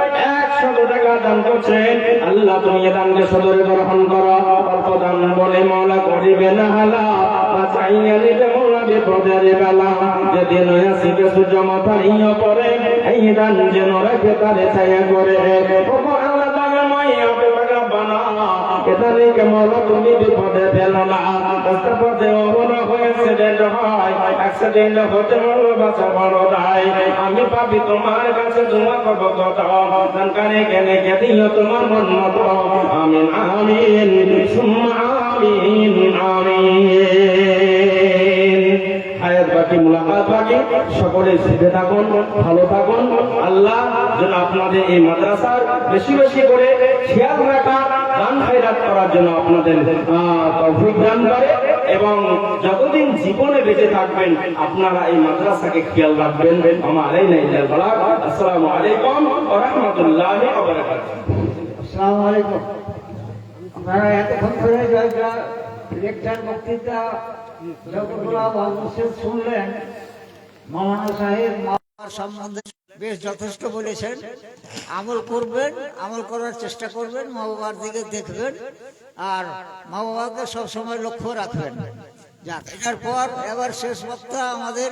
100 টাকা দান করছেন। আল্লাহ তুমি এ দানকে সদরে গ্রহণ করো। অল্প দান বলে মাওলা করিবে না হালা, বাঁচাইয়া নিতে মাওলা বিপদের বেলা। যেদিন আসিবে সূর্য মাথারিয়া পড়ে, এই দান যেন রাখে তারে ছায়া করে। আল্লাহ দয়াময় আপনি টাকা বানা, এদানিকে মাওলা তুমি বিপদে ফেলো না। রাস্তা পথে অবনা হয়ে অ্যাক্সিডেন্ট হয়, অ্যাক্সিডেন্ট হতে মাওলা বাঁচা বড় দায়। আমি পাপি তোমার কাছে দোয়া করব কত, দানকারীকে লিখে দিও তোমার মন মত। আমিন আমিন সুম্মা আমিন আমিন। হায়াত বাকি মুলাকাত বাকি। সকলে শিখে থাকুন, ভালো থাকুন। আল্লাহ যেন আপনাদের এই মাদ্রাসার বেশি বেশি করে খেয়াল রাখা, দান খয়রাত করার জন্য আপনাদের তৌফিক দান করে, এবং যতদিন জীবনে বেঁচে থাকবেন আপনারা এই মাদ্রাসাকে খেয়াল রাখবেন। আসসালামু আলাইকুম ওয়া রাহমাতুল্লাহি ওয়া বারাকাতুহু। আসসালামু আলাইকুম। আপনারা এতক্ষণ ধরে যা লেকচার বক্তৃতা যতগুলো শুনলেন, মাওলানা সাহেব মাওলানার সম্বন্ধে বেশ যথেষ্ট বলেছেন। আমল করবেন, আমল করার চেষ্টা করবেন, মা বাবার দিকে দেখবেন, আর মা বাবাকে সবসময় লক্ষ্য রাখবেন। যাক, এরপর এবার শেষ বক্তা আমাদের